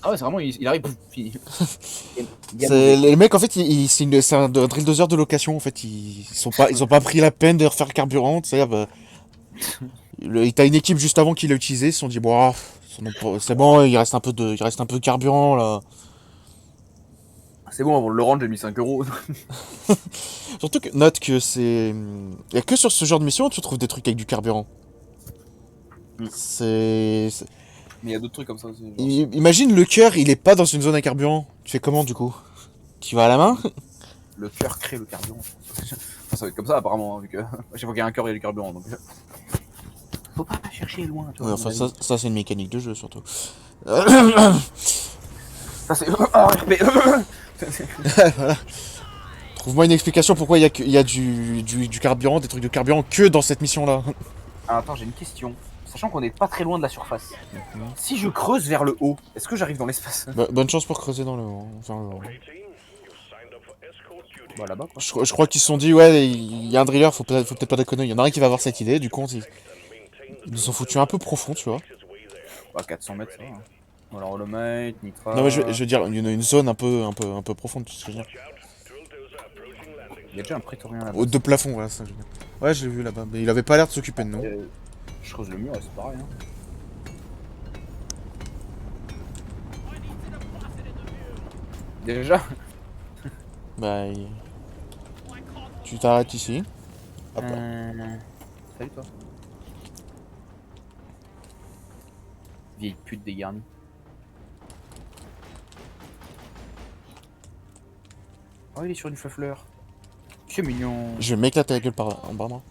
Ah ouais, c'est vraiment, il arrive. Les mecs, en fait, c'est un drill dozer de location. En fait, ils ont pas pris la peine de refaire le carburant. Tu sais, bah, t'as une équipe juste avant qui l'a utilisé. Ils se sont dit, bon, c'est bon, il reste un peu de carburant là. C'est bon, avant de le rendre, j'ai mis 5 euros. Surtout que, note que c'est. Il y a que sur ce genre de mission où tu trouves des trucs avec du carburant. C'est. Mais il y a d'autres trucs comme ça aussi. Genre. Imagine le cœur, il est pas dans une zone à carburant. Tu fais comment du coup? Tu vas à la main? Le cœur crée le carburant. Enfin, ça va être comme ça apparemment, hein, vu que à chaque fois qu'il y a un cœur, il y a du carburant. Donc... Faut pas chercher loin, tu vois. Ouais, enfin, ça c'est une mécanique de jeu surtout. Ça c'est. RP. Voilà. Trouve-moi une explication pourquoi il y a du carburant, des trucs de carburant que dans cette mission là. Ah, attends, j'ai une question. Sachant qu'on est pas très loin de la surface. Si je creuse vers le haut, est-ce que j'arrive dans l'espace? Bonne chance pour creuser dans le haut. Enfin, Bah là-bas quoi. je crois qu'ils se sont dit, ouais, il y a un driller, faut peut-être pas déconner. Il y en a un qui va avoir cette idée, du coup, ils nous sont foutus un peu profond, tu vois. Bah 400 mètres ça va. Alors holomite, nitra. Non, mais je veux dire, une zone un peu profonde, tu sais ce que je veux dire. Il y a déjà un prétorien là-bas. Haute de plafond, voilà, ça, je veux dire. Ouais, je l'ai vu là-bas, mais il avait pas l'air de s'occuper de nous. Je creuse le mur, c'est pareil. Hein. Déjà. Bah, tu t'arrêtes ici. Hop là. Salut toi. Vieille pute dégarnie. Oh, il est sur une fleur. C'est mignon. Je vais m'éclater la gueule en bas, moi.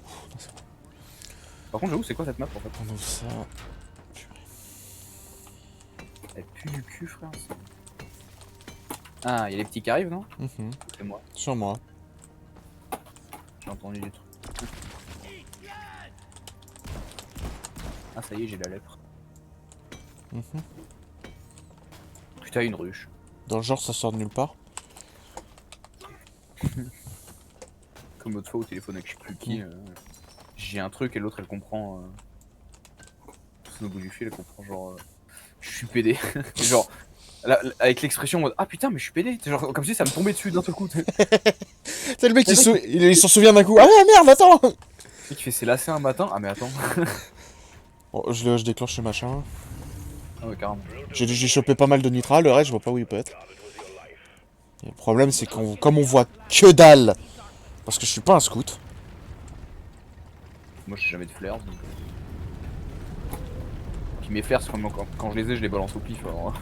Par contre, j'avoue, c'est quoi cette map en fait? On ouvre ça. Elle pue du cul, frère. Ah, il y a les petits qui arrivent, non? C'est moi. Sur moi. J'ai entendu des trucs. Ah, ça y est, j'ai la lèpre. Putain, une ruche. Dans le genre, ça sort de nulle part. Comme l'autre fois au téléphone avec je sais plus qui. J'ai un truc et l'autre elle comprend. Au bout du fil, elle comprend genre. Je suis pédé. Et genre. Avec l'expression en mode ah putain mais je suis pédé. C'est genre comme si ça me tombait dessus d'un seul coup. C'est le mec il s'en souvient d'un coup. Ah ouais merde attends. Et qui fait c'est lassé un matin. Ah mais attends. Bon, je déclenche le machin. Ah ouais carrément. J'ai chopé pas mal de nitral, le reste je vois pas où il peut être. Et le problème c'est comme on voit que dalle, parce que je suis pas un scout. Moi j'ai jamais de flares donc. Puis mes flares quand je les ai je les balance au pif alors.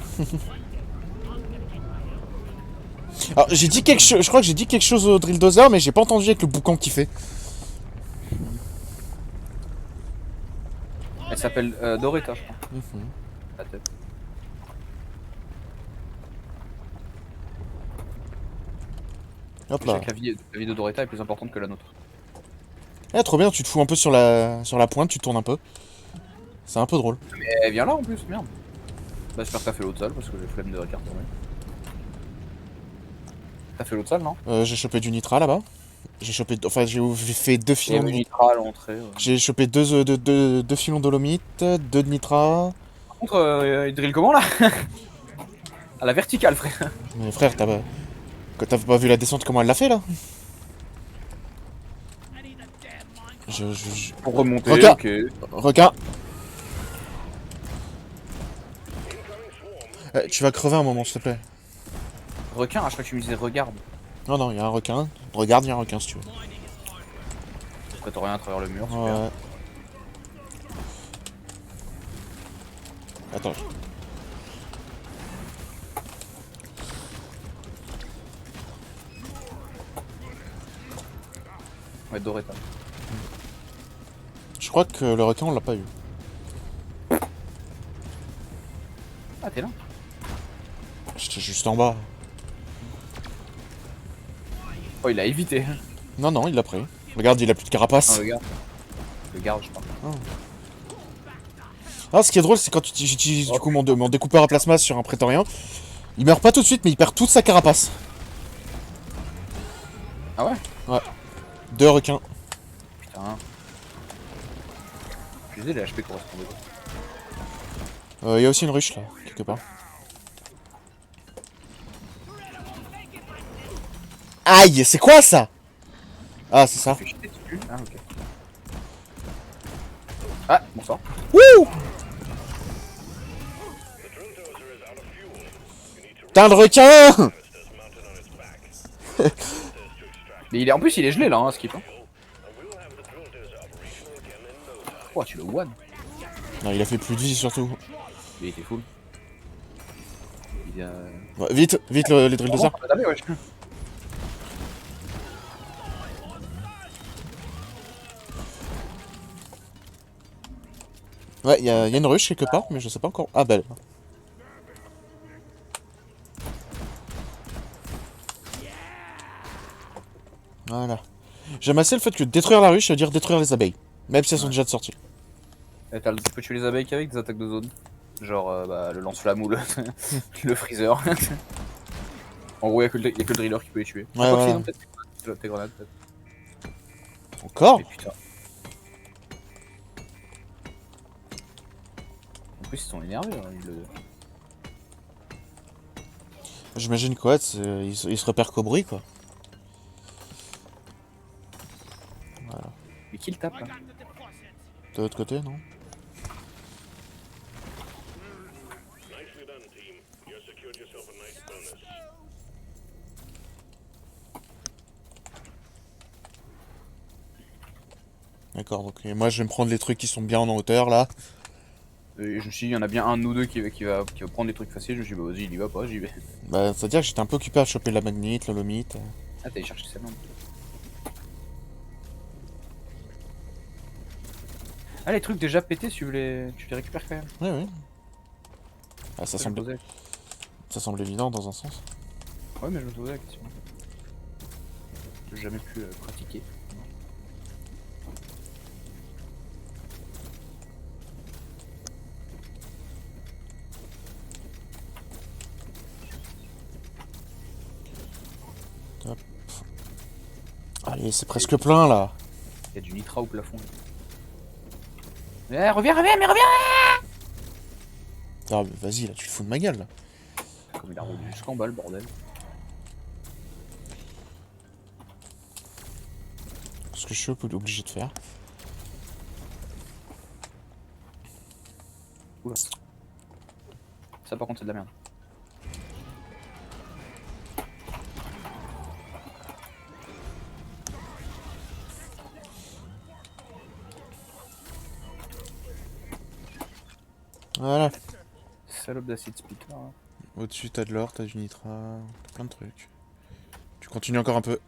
Alors j'ai dit quelque chose, je crois que j'ai dit quelque chose au drill dozer mais j'ai pas entendu avec le boucan qu'il fait. Elle s'appelle Doretta je crois. La tête. Hop Je sais là. que la vie de Doretta est plus importante que la nôtre. Eh trop bien, tu te fous un peu sur la pointe, tu tournes un peu. C'est un peu drôle. Mais elle vient là en plus, merde. Bah j'espère que t'as fait l'autre salle parce que j'ai flemme de la cartonner. T'as fait l'autre salle non? J'ai chopé du nitrat là-bas. J'ai fait 2 filons de nitrat à l'entrée. Ouais. J'ai chopé deux filons dolomite, 2 de nitrat. Par contre, il drill comment là? À la verticale frère. Mais frère, t'as pas vu la descente comment elle l'a fait là? Pour remonter, Requin. ok. Requin. Tu vas crever un moment s'il te plaît. Requin, ah, je crois que tu me disais regarde. Non non, il y a un requin. Regarde, il y a un requin si tu veux. Après t'as rien à travers le mur, super. Ouais. Attends. Ouais, Doretta. Je crois que le requin on l'a pas eu. Ah t'es là? J'étais juste en bas. Oh il a évité. Non non, il l'a pris. Regarde, il a plus de carapace. Ah regarde. Le garde je parle. Ah, ce qui est drôle, c'est quand j'utilise du coup mon découpeur à plasma sur un prétorien. Il meurt pas tout de suite, mais il perd toute sa carapace. Ah ouais? Ouais. 2 requins. Putain. Je disais les HP correspondaient. Il y a aussi une ruche là, quelque part. Aïe, c'est quoi ça? Ah, c'est ça. Fais jeter dessus. Ah ok. Ah, bonsoir. Wouh! Putain de requin! Mais il est en plus il est gelé là, hein, Skip. Hein. Oh tu le one. Non, il a fait plus de vie surtout. Il était full. Il a. Ouais, vite, vite les drill dozers. Ah, ouais, je... Ouais, il y a une ruche quelque part, mais je sais pas encore. Ah, belle. Voilà. J'aime assez le fait que détruire la ruche, ça veut dire détruire les abeilles. Même si elles sont déjà de sortie. Tu peux tuer les abeilles qu'avec des attaques de zone. Genre bah, le lance-flamme ou le, le freezer. En gros, y'a que le driller qui peut les tuer. Ouais, voilà. Sinon, peut-être tes grenades, peut-être. Encore? Mais putain. En plus, ils sont énervés. Hein, J'imagine quoi, ils se repèrent qu'au bruit quoi. Voilà. Mais qui le tape là? De l'autre côté, non? Nicely done, team. You secured yourself a nice bonus. D'accord, donc moi je vais me prendre les trucs qui sont bien en hauteur là. Et je me suis dit, il y en a bien un de nous deux qui va prendre des trucs faciles. Je me suis dit, bah vas-y, il y va pas, j'y vais. Bah, c'est-à-dire que j'étais un peu occupé à choper la magnite, le lomite. Ah, t'allais chercher celle-là. Ah, les trucs déjà pétés, tu les récupères quand même. Ouais, ouais. Ah, Je me posais- ça semble évident dans un sens. Ouais, mais je me posais la question. J'ai jamais pu pratiquer. Allez, c'est presque plein là. Il y a du nitra au plafond. Eh, reviens, mais reviens. Ah, mais vas-y, là, tu te fous de ma gueule là. Comme il a roulé jusqu'en bas, le bordel. Ce que je suis obligé de faire. Oula. Ça, par contre, c'est de la merde. Voilà. Salope d'acide speaker. Hein. Au-dessus, t'as de l'or, t'as du nitra, t'as plein de trucs. Tu continues encore un peu.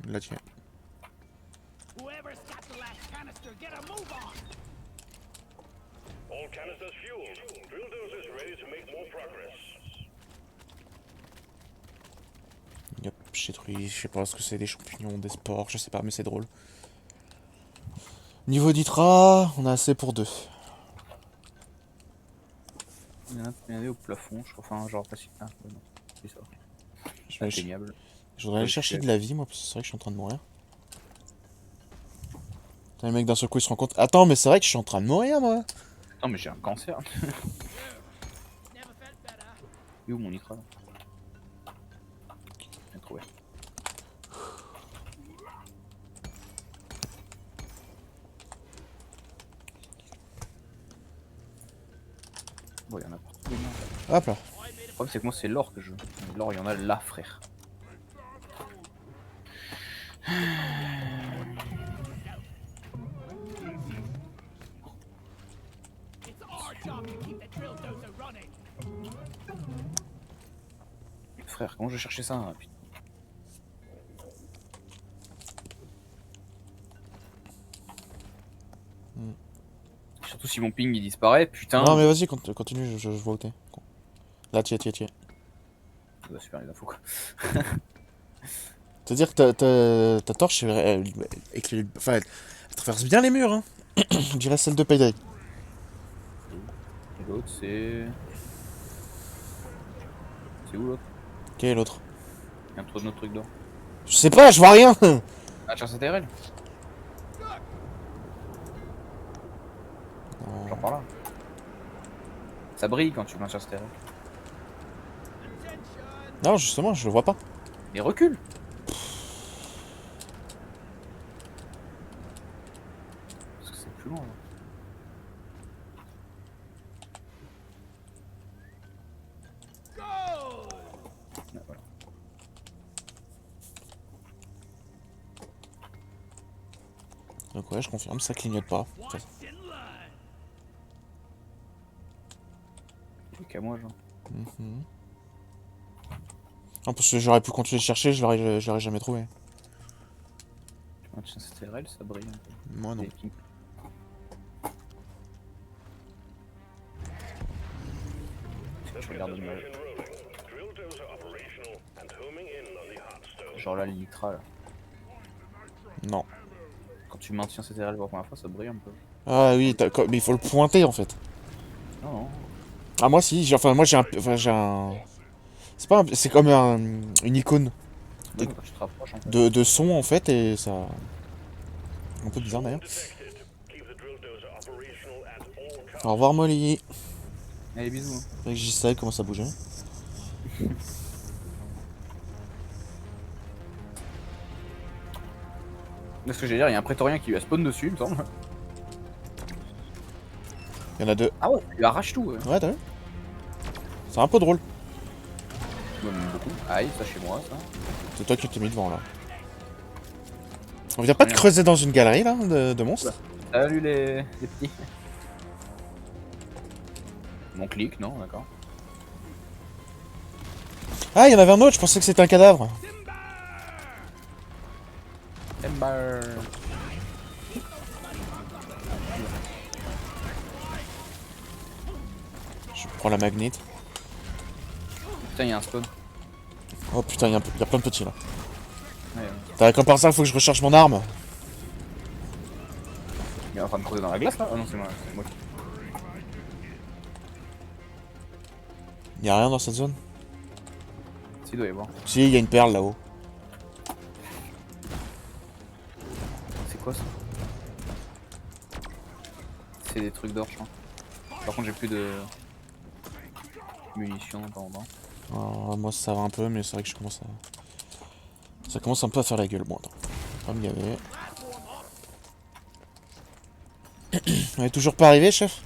Là, tiens. Whoever's got the last canister, get a move on! All canisters fueled. Drill dozers ready to make more progress. Yep, j'ai détruit, je sais pas ce que c'est, des champignons, des spores, je sais pas, mais c'est drôle. Niveau nitra, on a assez pour 2. Il y en a au plafond, je crois. Enfin, genre facile. Ah, ouais, non. C'est ça. Atteignable. Je voudrais aller chercher de la vie, moi, parce que c'est vrai que je suis en train de mourir. Putain, le mec d'un seul coup il se rend compte. Attends, mais c'est vrai que je suis en train de mourir, moi. Non, mais j'ai un cancer. Never felt better. Il est où mon nitra là? J'ai trouvé. Bon, il y en a partout. Hop là. Le problème, c'est que moi, c'est l'or que je veux. L'or, il y en a là, frère. It's our job to keep the drill dozer running. Frère, comment je vais chercher ça hein, putain. Surtout si mon ping il disparaît, putain. Non, mais vas-y, continue, je vois où t'es. Là, tiens. Ça va super les infos quoi. C'est-à-dire que ta torche, enfin, elle traverse bien les murs, hein. Je dirais celle de Payday. Et l'autre c'est. C'est où l'autre? Quel est l'autre? Il y a un autre truc d'or. Je sais pas, je vois rien. Ah, chasse ATRL. Genre par là. Ça brille quand tu mets un chasse ATRL. Non, justement, je le vois pas. Mais recule. Parce que c'est plus loin là. Ah, voilà. Donc ouais, je confirme, ça clignote pas. Watch and learn. C'est qu'à moi genre. En plus, j'aurais pu continuer de chercher, je l'aurais jamais trouvé. Tu vois, un chasse ATRL, ça brille un peu. Moi non. Des pings. Je regarde le mal. Machine rolling. Drill dozer operational and homing in on the hot stone. Genre là, le nitra là. Non. Quand tu maintiens cette ATRL pour la première fois, ça brille un peu. Ah oui, mais il faut le pointer en fait. Non, non. Ah moi si, moi j'ai un... C'est pas c'est comme une icône Ouais, quand tu te rapproches en fait. de son en fait et ça... Un peu bizarre d'ailleurs. Detected. Keep the drill dozer operational at all costs. Au revoir Molly. Allez, bisous. Hein. Fait que j'y sais comment ça bougeait. Là, ce que j'allais dire, il y a un prétorien qui lui a spawn dessus, il me semble. Il y en a 2. Ah ouais, il lui arrache tout. Ouais. Ouais, t'as vu? C'est un peu drôle. Ouais, mais beaucoup. Aïe, ça chez moi, ça. C'est toi qui t'es mis devant là. On vient pas de creuser dans une galerie là de monstres? Salut les petits. Mon clic, non, d'accord. Ah, il y en avait un autre, je pensais que c'était un cadavre. Ember. Je prends la magnète. Putain, il y a un spawn. Oh putain, il y a plein de petits là. Ouais, T'as comme par ça, il faut que je recharge mon arme. il est en train de creuser dans la glace là. Ah non, c'est moi. qui- Il y a rien dans cette zone? Si, il doit y avoir. Si, il y a une perle là-haut. quoi ça? C'est des trucs d'or, je crois. Par contre, j'ai plus de munitions dans. Moi ça va un peu, mais c'est vrai que je commence à... Ça commence un peu à faire la gueule, bon attends. Pas me gaver. On est toujours pas arrivé, chef?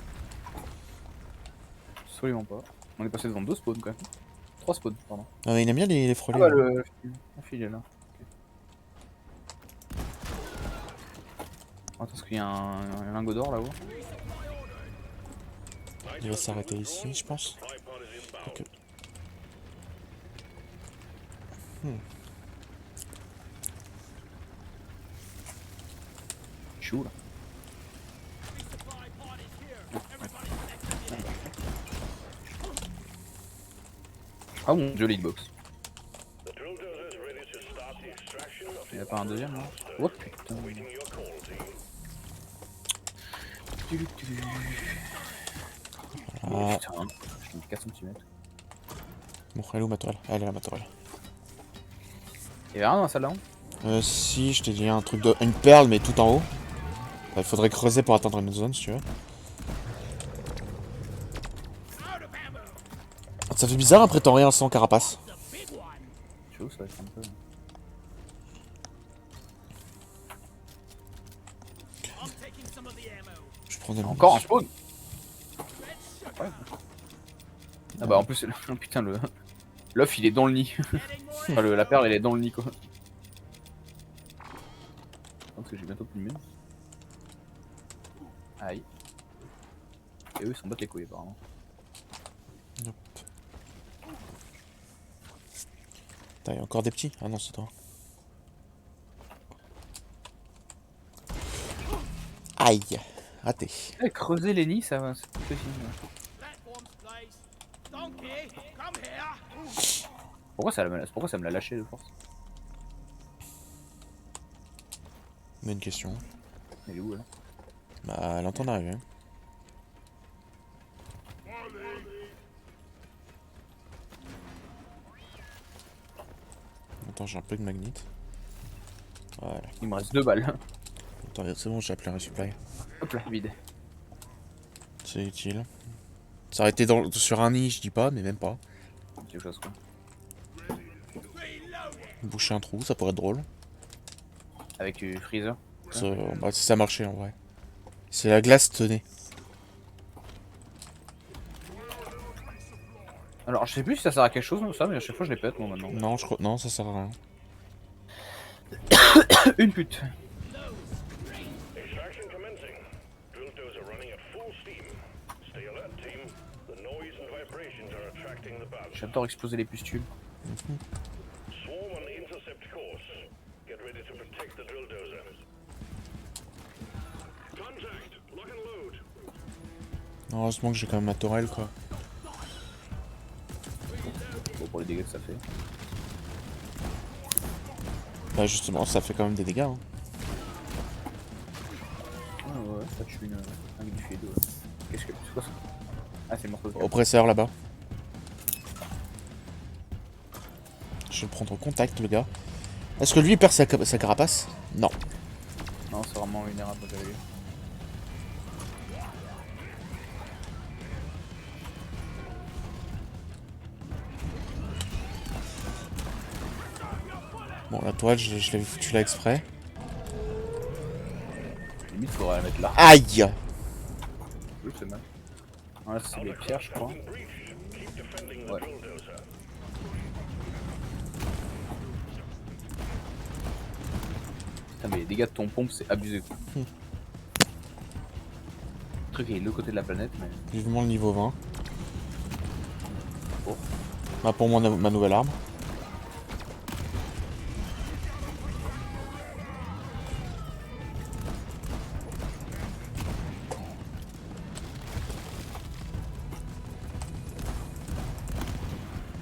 Absolument pas. On est passé devant 2 spawns quand même. 3 spawns, pardon. Ah mais il aime bien les Ah frelets. bah là. le fil est là. Attends, parce qu'il y a un lingot d'or là-haut. Il va s'arrêter ici, je pense. Ok. Chou là. Ah mon dieu, hitbox. The drill dozer is ready to start the extraction of Y'a pas un deuxième là? Oh putain. your call team. Ah, Putain, je me 4 cm. bon, elle est où ma toile? Elle est là ma toile. Y'avait rien dans la salle là? Si, je t'ai dit un truc de... Une perle, mais tout en haut. Il faudrait creuser pour atteindre une autre zone, si tu veux. Ça fait bizarre après t'en rien sans carapace. Je sais où ça va être un peu. Je prends des Encore un spawn. Ouais. Ah bah en plus, oh, putain, l'œuf il est dans le nid. Enfin, la perle elle est dans le nid quoi. Parce que j'ai bientôt plus de mine. Aïe. Et eux ils s'en battent les couilles apparemment. Hop. Putain, il y a encore des petits. Ah non, c'est toi. Aïe. Raté. Eh, creuser les nids ça va, c'est plus facile. Platforms, please. Donkey, come here. Pourquoi ça me l'a lâché de force? Bonne question. Elle est où là? Bah, elle entend arriver. Attends, j'ai un peu de magnite. Voilà. Il me reste 2 balles. Attends, c'est bon, j'ai appelé un resupply. Hop là, vide. C'est utile. Ça aurait été sur un nid, je dis pas, mais même pas. Quelque chose quoi. Boucher un trou, ça pourrait être drôle. Avec du freezer. Bah, si ça marchait en vrai. C'est la glace tenait. Alors je sais plus si ça sert à quelque chose ça, mais à chaque fois je les pète moi maintenant. Non, je crois. Non, ça sert à rien. Une pute. Extraction commencing. Drill dozer running at full steam. Stay alert, team. The noise and vibrations are attracting the bug. J'adore exploser les pustules. Swarm on intercept course. Get ready to protect the drill dozer. Contact. Lock and load. Heureusement que j'ai quand même ma tourelle, quoi. Bon, pour les dégâts que ça fait. Bah, justement, ça fait quand même des dégâts. Hein. Ah ouais, ça tue un glyphide. Ouais. Qu'est-ce que c'est quoi ça? Ah, c'est le morceau de Oppresseur là-bas. Je vais le prendre en contact, le gars. Est-ce que lui il perd sa carapace? Non. Non, c'est vraiment vulnérable avec lui. Bon, la toile, je l'avais foutu là exprès. Limite, faudrait la mettre là. Aïe! Oui, c'est mal. Ouais, c'est des pierres, je crois. Breach. Keep defending the Ouais. drill dozer. Putain, mais les dégâts de ton pompe, c'est abusé quoi. Le truc est de l'autre côté de la planète, mais. Vivement le niveau 20. Oh. Bah, pour moi, ma nouvelle arme.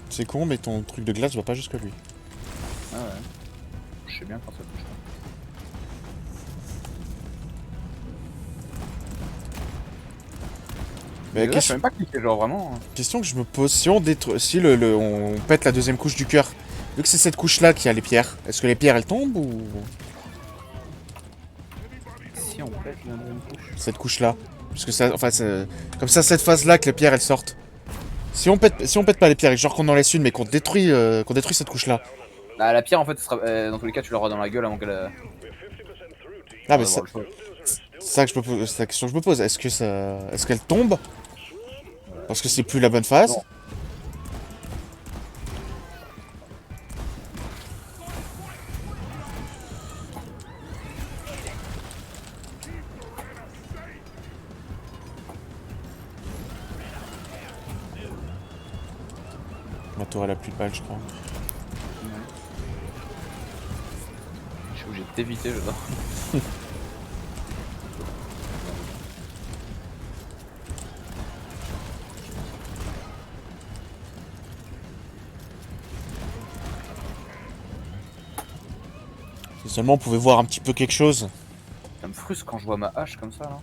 C'est con, mais ton truc de glace va pas jusque lui. Ah ouais. Je sais bien quand ça touche. Mais Mais là, je sais même pas cliquer, genre vraiment. question que je me pose, si on détruit, si on pète la deuxième couche du cœur, vu que c'est cette couche là qui a les pierres, est-ce que les pierres elles tombent ou... si on pète la deuxième couche. Cette couche-là. Parce que ça, enfin, comme ça, cette phase-là, que les pierres elles sortent. Si on pète pas les pierres et genre qu'on en laisse une, mais qu'on détruit cette couche-là. Bah, la pierre en fait, dans tous les cas, tu l'auras dans la gueule avant qu'elle. Ah, mais ça, c'est ça que je me pose, c'est la question que je me pose. Est-ce qu'elle tombe parce que c'est plus la bonne phase? Non. Ma tour elle a plus de balles, je crois. Je suis obligé de t'éviter, je dois. Si seulement on pouvait voir un petit peu quelque chose. Ça me frustre quand je vois ma hache comme ça là.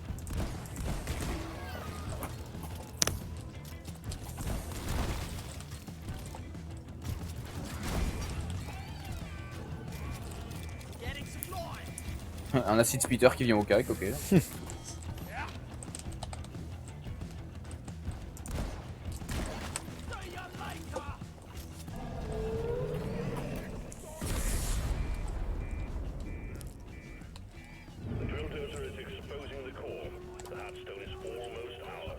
Un acide spitter qui vient au cac, ok. The drill dozer is exposing the core. The Heartstone is almost ours.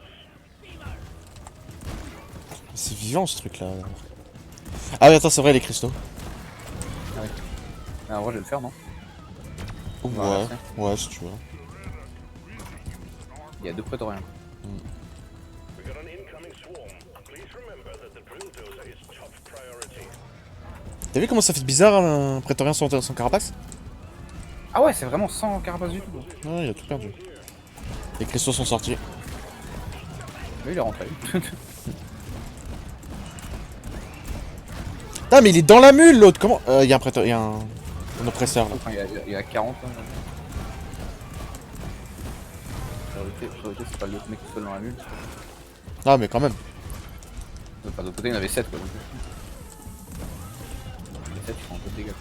C'est vivant ce truc là. Ah oui, attends, c'est vrai, les cristaux. Ah, en vrai, je vais le faire, non? Ouais, Voilà, ouais, si tu veux. Il y a 2 prétoriens. We got an incoming swarm. Please remember that the drill dozer is top priority. T'as vu comment ça fait bizarre un prétorien sans carapace? Ah ouais, c'est vraiment sans carapace du tout. Ouais, il a tout perdu. Les cristaux sont sortis. Mais il est rentré. Ah, mais il est dans la mule l'autre. Comment il y a un prétorien, un oppresseur là. Enfin, il y a 40 là. Priorité, c'est pas le mec tout seul dans la mule. Ah, mais quand même. Pas de l'autre côté, il y en avait 7 quoi. Donc. Les 7 ils font un peu de dégâts.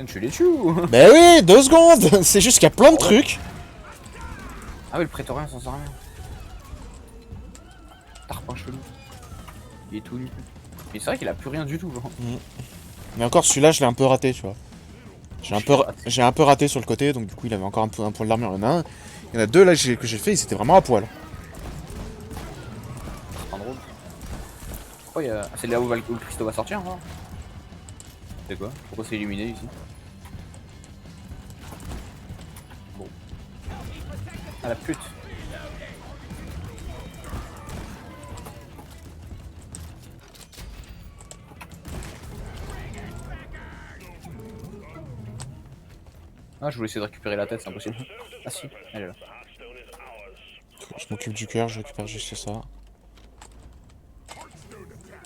Tu les tues ou? Bah oui, 2 secondes. C'est juste qu'il y a plein de trucs. Ah oui, le prétorien s'en sert à rien. Tarpin chelou. Il est tout nu. Mais c'est vrai qu'il a plus rien du tout, genre. Mais encore celui-là, je l'ai un peu raté, tu vois. J'ai un peu raté sur le côté, donc du coup il avait encore un point d'armure. Il y en a 2 là que j'ai fait, ils étaient vraiment à poil. C'est pas drôle. Pourquoi il y a. Ah, c'est là où le cristaux va sortir, hein? C'est quoi? Pourquoi c'est illuminé ici? Bon. Ah la pute! Ah, je voulais essayer de récupérer la tête, c'est impossible. Ah si, elle est là. The Heartstone is ours. Je m'occupe du cœur, je récupère juste ça.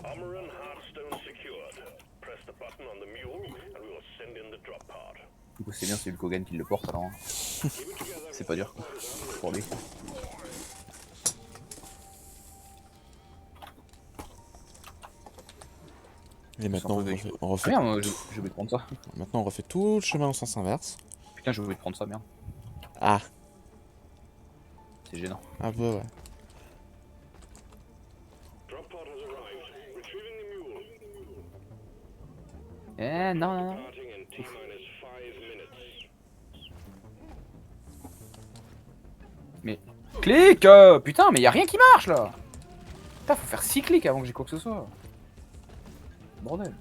Armor and Heartstone secured. Press the button on the mule and we will send in the drop pod. Du coup, c'est bien, c'est Hulk Hogan qui le porte alors. Hein. C'est pas dur quoi. Pour lui. Et maintenant on refait, Ah merde, j'ai oublié de prendre ça. maintenant on refait tout le chemin en sens inverse. Putain, j'ai oublié de prendre ça, merde. Ah, C'est gênant. un peu ouais. Drop pod has arrived. Retrieving the mule. Eh non, non, non. Departing in T-minus 5 minutes. Mais. Clique putain, mais y'a rien qui marche là! Putain, faut faire 6 clics avant que j'ai quoi que ce soit. Bordel.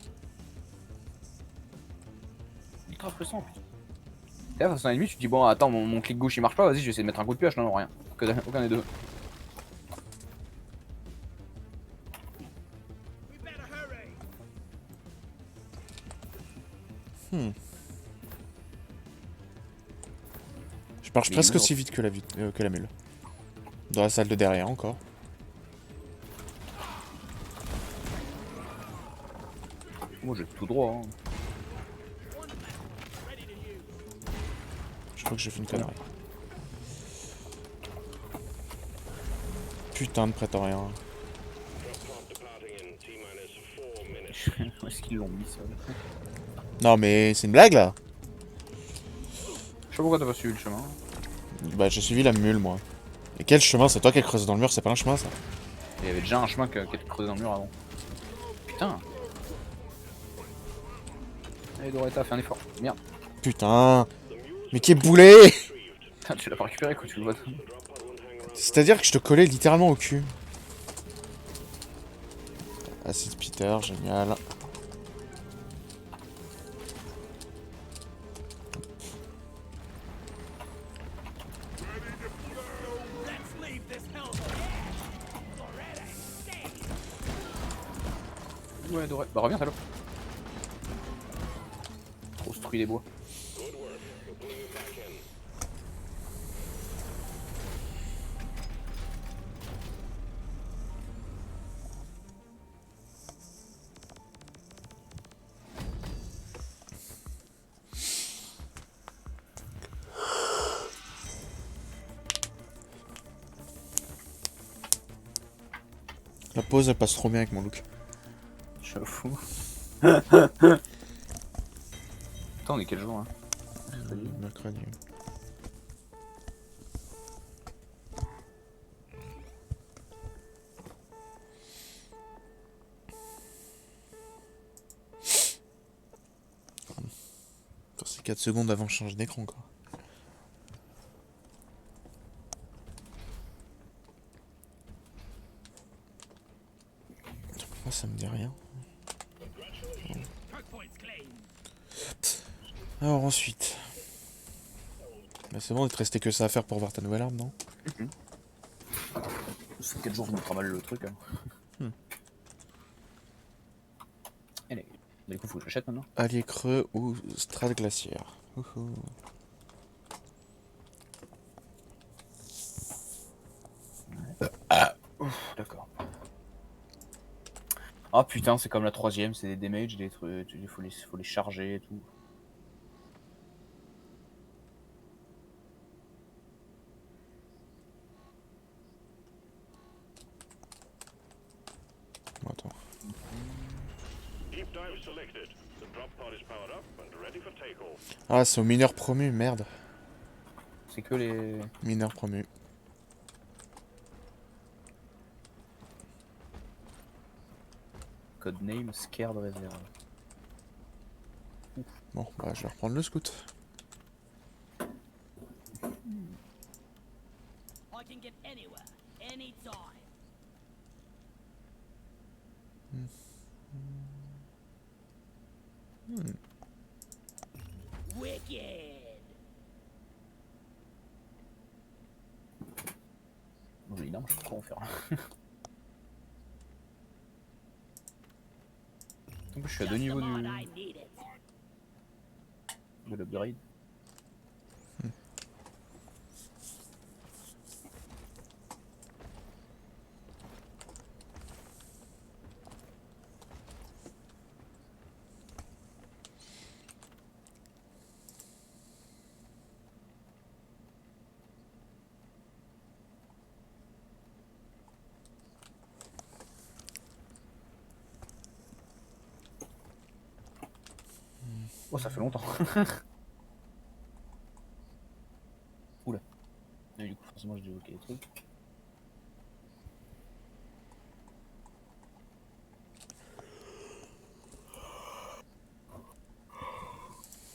Ultra frustrant, putain. T'es là face à un ennemi, tu te dis bon, attends, mon clic gauche il marche pas, vas-y, je vais essayer de mettre un coup de pioche. Non, non, rien. Aucun des deux. Je marche presque aussi vite que la mule. Dans la salle de derrière encore. Moi, j'ai tout droit. Hein. Je crois que j'ai fait une connerie. Putain de prétorien. Drop pod departing in T-minus 4 minutes. Où est-ce qu'ils l'ont mis ça? Non mais c'est une blague là. Je sais pas pourquoi t'as pas suivi le chemin. Bah j'ai suivi la mule moi. Et quel chemin? C'est toi qui as creusé dans le mur, c'est pas un chemin ça. Il y avait déjà un chemin qui était creusé dans le mur avant. Putain. Allez Doretta, fais un effort. Merde. Putain. Mais qui est boulé. Putain, tu l'as pas récupéré quoi, tu le vois. C'est-à-dire que je te collais littéralement au cul. Acide Peter, génial. Let's leave this hellhole. Loretta, stay. Ouais, Doretta. Bah reviens, salope. Construis les bois. La pause elle passe trop bien avec mon look. J'avoue. Putain, on est quel jour hein? Mercredi. C'est 4 secondes avant que je change d'écran quoi. Pourquoi ça me dit rien? Hard point's claimed. Alors ensuite. Bah c'est bon, il te restait que ça à faire pour voir ta nouvelle arme, non? C'est 4 jours, on mettra mal le truc. Hein. Allez, du coup, faut que je l'achète maintenant. Allier creux ou strate glaciaire. Ouhou. D'accord. Ah putain, c'est comme la troisième, c'est des damages, des trucs, il faut les charger et tout. Attends. Deep dive selected. The drop pod is powered up and ready for takeoff. Ah, c'est au mineur promu, merde. C'est que les... Mineur promu. Codename Scared Reserve. Bon, bah je vais reprendre le scout. I can get anywhere, anytime. Wicked. Joli non, je sais pas quoi en faire. Donc je suis à deux Just the niveaux mod I needed. de l'upgrade. Oh, ça fait longtemps. Oula. Et du coup, forcément, j'ai débloqué les trucs.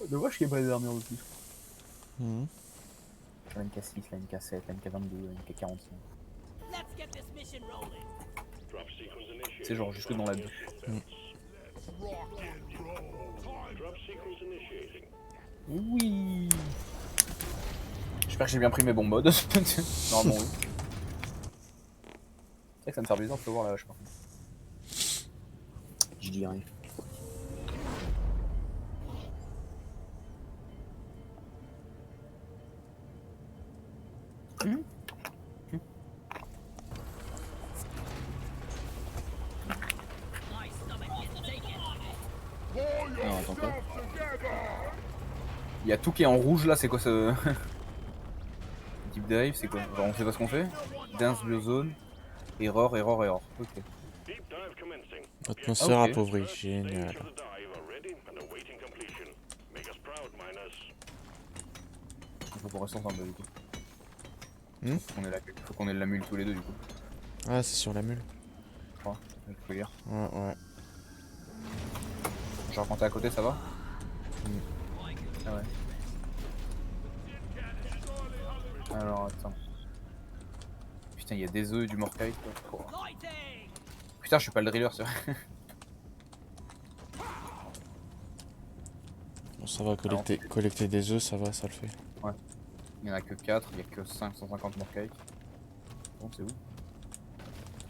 Dommage qu'il n'y ait pas des armures de plus. Sur la MK6, la MK7, la MK22, la MK45. Let's get this mission rolling. Drop sequence initiated. C'est genre jusque dans la bulle. Drop sequence initiating. Oui. J'espère que j'ai bien pris mes bons modes. Normalement oui. C'est vrai que ça me fait bizarre de te voir la vache par contre. Je dis rien. My stomach is taken. Non, attends quoi. Il y a tout qui est en rouge là, c'est quoi ce... Deep dive, c'est quoi? Genre on sait pas ce qu'on fait? Dance Blue Zone. Error, error, error. Ok. Deep dive commencing. Atmosphère Ok. appauvrie, Stage génial. of the dive are ready and awaiting completion. Make us proud, miners. Il faut qu'on reste ensemble du coup. Hmm Faut qu'on ait la mule tous les deux du coup. Ah, c'est sur la mule. Je crois. Je peux lire. Ouais, ouais. Genre quand t'es à côté, ça va? Ah ouais. Alors attends. Putain, il y a des œufs et du morcaille quoi. Oh. Lighting! Putain, je suis pas le driller, c'est vrai. Bon, ça va, collecter des œufs, ça va, ça le fait. Il y en a que 4, il y a que 550 morcaille. Bon, c'est où?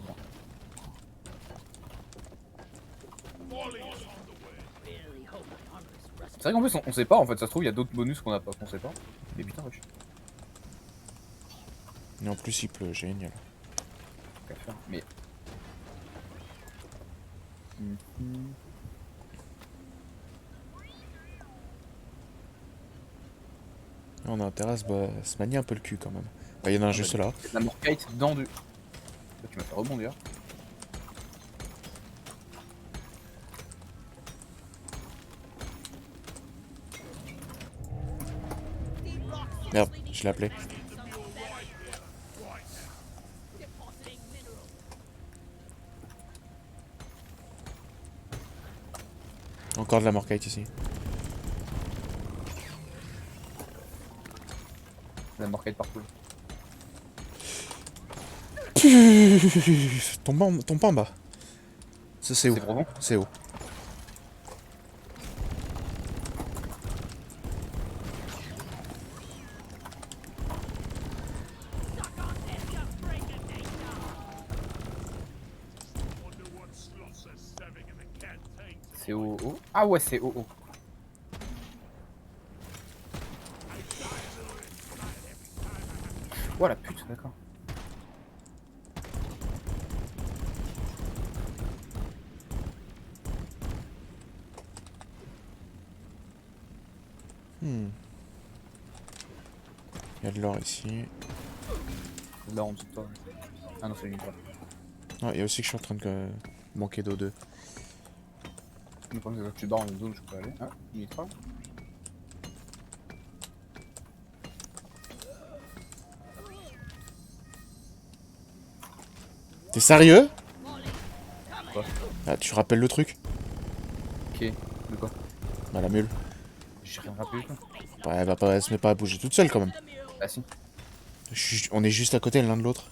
Bon. C'est vrai qu'en plus on sait pas en fait, ça se trouve il y a d'autres bonus qu'on a pas, qu'on sait pas. Mais putain wesh, Et en plus, il pleut, génial. qu'à faire. Mais. On a intérêt à se manier un peu le cul quand même. Bah, il y en a un juste là. C'est de la morkite dans du. Tu m'as fait rebondir. Merde, je l'ai appelé. Depositing minerals. Encore de la morkite ici. De la morkite partout. Tombe pas en bas. Ça, c'est où? C'est profond. C'est où? Suck on this, you freaking data! C'est au haut. Ah ouais, c'est au haut. Oh la pute, d'accord. Il y a de l'or ici. Là en dessous de toi. Ah non, c'est une fois. Ah, il y a aussi que je suis en train de manquer d'eau 2. Mais comme ça, tu dors dans une zone, je peux aller. Ah, il est pas. T'es sérieux? Quoi? Ah, tu rappelles le truc? Ok. De quoi? Bah, la mule. J'ai rien rappelé quoi. Ouais, elle se met pas à bouger toute seule quand même. Ah si. On est juste à côté l'un de l'autre.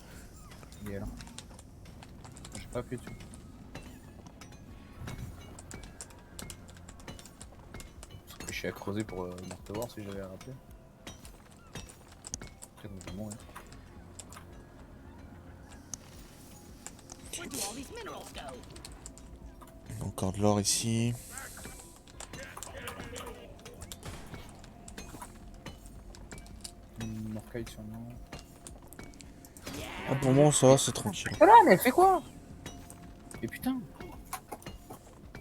Et alors? J'ai pas appuyé dessus. Je suis à creuser pour me recevoir si j'avais à rappeler. Après, donc, je vais mourir. Where do all these minerals go? Encore de l'or ici. Morkite sûrement. Ah, pour moi, ça va, c'est tranquille. Ah là, mais elle fait quoi? Mais putain!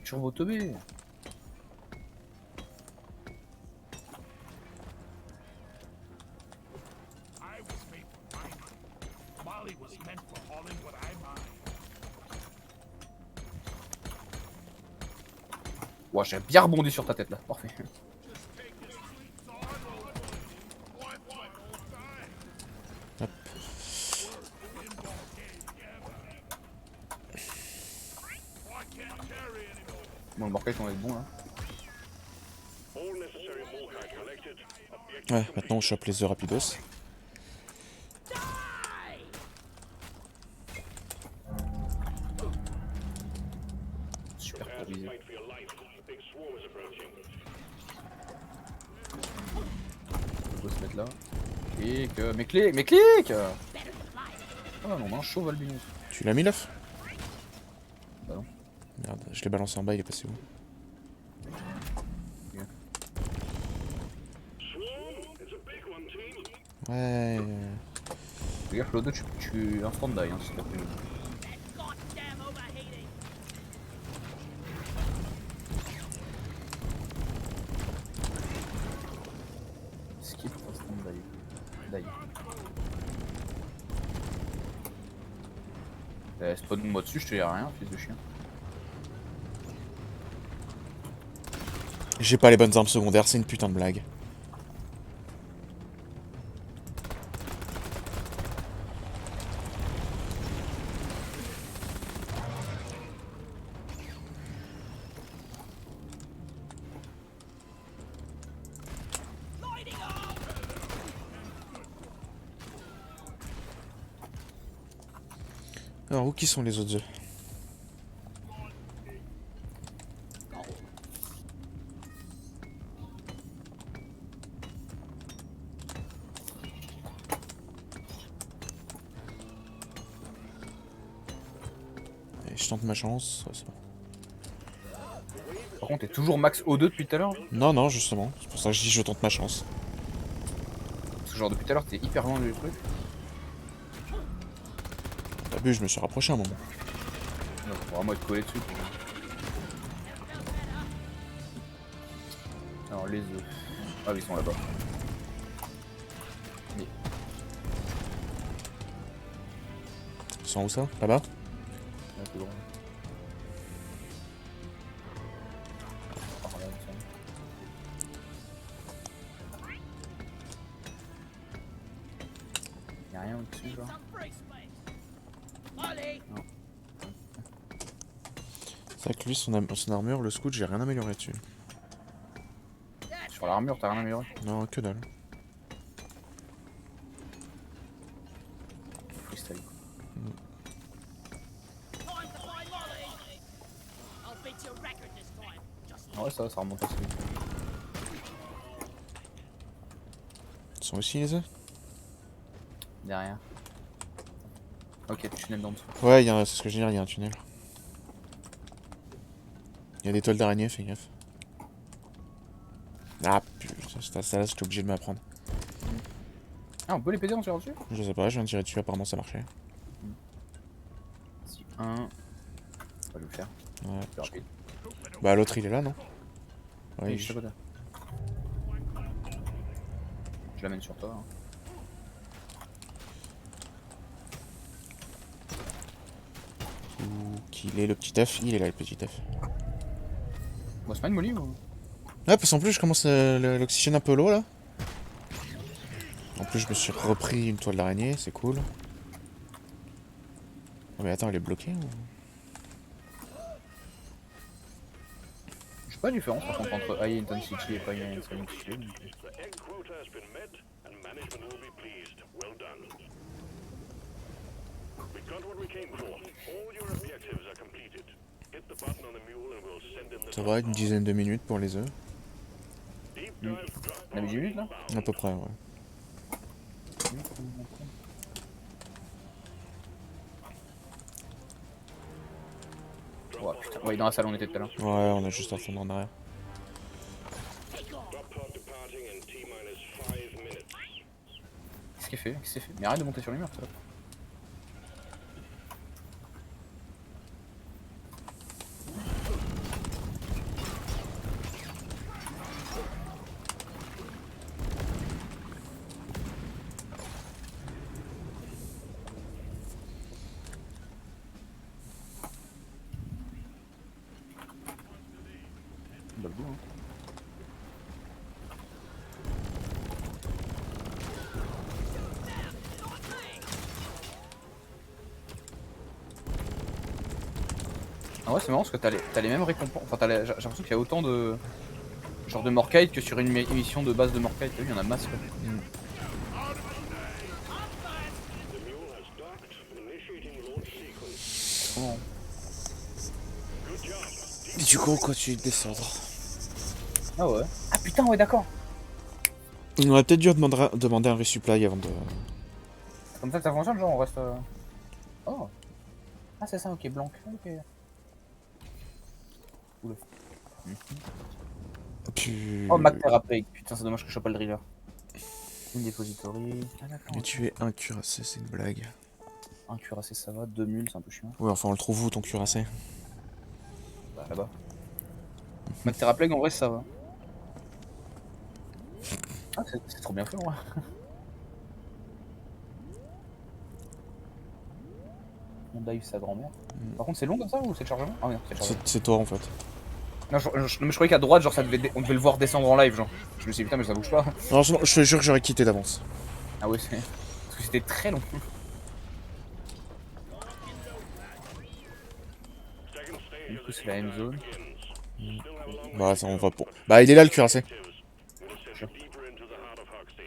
Turbo Tobé! I was made for mining. Molly was meant for hauling what I mine. Ouah, j'ai bien rebondi sur ta tête là, parfait. Hop. Bon, le Morkite on va être bon là. All necessary morkite collected. Objective Ouais, maintenant on chope les œufs rapidos. Super as you provisé. fight for your life. A big swarm is approaching. On peut se mettre là. Clic, mais clic! Oh non, un chauve albinos. Tu l'as mis l'œuf? Bah non. Merde, je l'ai balancé en bas, il est passé où? Swarm? It's a big one, team. Ouais. Fais gaffe, l'autre, tu es un stand-by hein, si t'as fait le. Goddamn overheating! Skip or stand-by. Die. Spawn-moi dessus, je te dirai rien, fils de chien. J'ai pas les bonnes armes secondaires, c'est une putain de blague. Alors, où qui sont les autres œufs? Allez, je tente ma chance. Ouais, c'est bon. Par contre, t'es toujours max O2 depuis tout à l'heure? Non, non, justement. C'est pour ça que je dis je tente ma chance. Parce que genre depuis tout à l'heure, t'es hyper loin du truc. T'as vu, je me suis rapproché un moment. Donc, faut vraiment être collé dessus. Alors, les œufs. Ah, oui, ils sont là-bas. Mais- Ils sont où ça? Là-bas? là, c'est drôle. Par là, il me semble. Y'a rien au-dessus, genre. Some free space. Molly! C'est vrai que lui, son armure, le scout, j'ai rien amélioré dessus. Sur l'armure, t'as rien amélioré. Non, que dalle. Freestyle. Time to find Molly! I'll beat your record this time. Just Ah ouais, ça remonte assez vite. Ils sont aussi les œufs? Derrière. Ok, tunnel d'en dessous. Ouais, c'est ce que je veux dire, il y a un tunnel. Il y a des toiles d'araignée, fais gaffe. Ah putain, ça là, j'étais obligé de m'apprendre. Ah, on peut les péter en tirant dessus? Je sais pas, je viens de tirer dessus, apparemment ça marchait. Si, un. On va le faire. Ouais. C'est rapide. Bah l'autre il est là, non? Oui, Ouais, je sais pas. Je l'amène sur toi. Hein. Où qu'il est le petit œuf? Il est là le petit œuf. Bon, c'est pas une molly ou? Ouais, parce qu'en plus je commence l'oxygène un peu low là. En plus je me suis repris une toile d'araignée, c'est cool. Oh, mais attends, elle est bloquée ou... Je sais pas la différence par contre entre high intensity et pas high intensity. The egg quota has been met, and management will be pleased. Well done. We got what we came for. All your objectives are completed. Hit the button on the mule and we'll send in the Ça va, une dizaine de minutes pour les œufs. deep dive drop On a mis 10 minutes là? À peu près, ouais. Oh putain, ouais, dans la salle on était tout à l'heure. Ouais, on a juste à fondre en arrière. drop pod departing in T-minus 5 minutes. Qu'est-ce qu'il fait? Qu'est-ce qu'il fait? Mais arrête de monter sur les murs, toi. Bah, le bout, hein. Ah ouais, c'est marrant parce que t'as les mêmes récompenses. Enfin, j'ai l'impression qu'il y a autant de. Genre de Morkite que sur une émission de base de Morkite. T'as vu, il y en a masse quoi. The mule has docked. Initiating launch sequence. Oh. Good job. Et du coup, on continue de descendre. Ah ouais. Ah putain, ouais, d'accord. On aurait peut-être dû demander un resupply avant de... Comme ça que ça fonctionne, genre on reste. Oh. Ah, c'est ça, ok, blanc. Ok. Oula. Tu... Oh, Mac Therapeutic. Putain, c'est dommage que je sois pas le driller. Une dépository. Ah, d'accord. Mais tu es un cuirassé, c'est une blague. Un cuirassé, ça va. 2 mules, c'est un peu chiant. Ouais, enfin on le trouve où ton cuirassé? Bah, là-bas. Mac Therapeutic, en vrai, ça va. Ah, c'est trop bien fait, moi. On dive sa grand-mère. Par contre, c'est long comme ça ou c'est le chargement? Ah, oui, non, c'est le chargement. C'est toi en fait. Non, mais je croyais qu'à droite, genre, on devait le voir descendre en live, genre. Je me suis dit, putain, mais ça bouge pas. Non, je te jure que j'aurais quitté d'avance. Ah, ouais, c'est. Parce que c'était très long. Du coup, c'est la end zone. Bah, ça on va pour. Bah, il est là le cuirassé.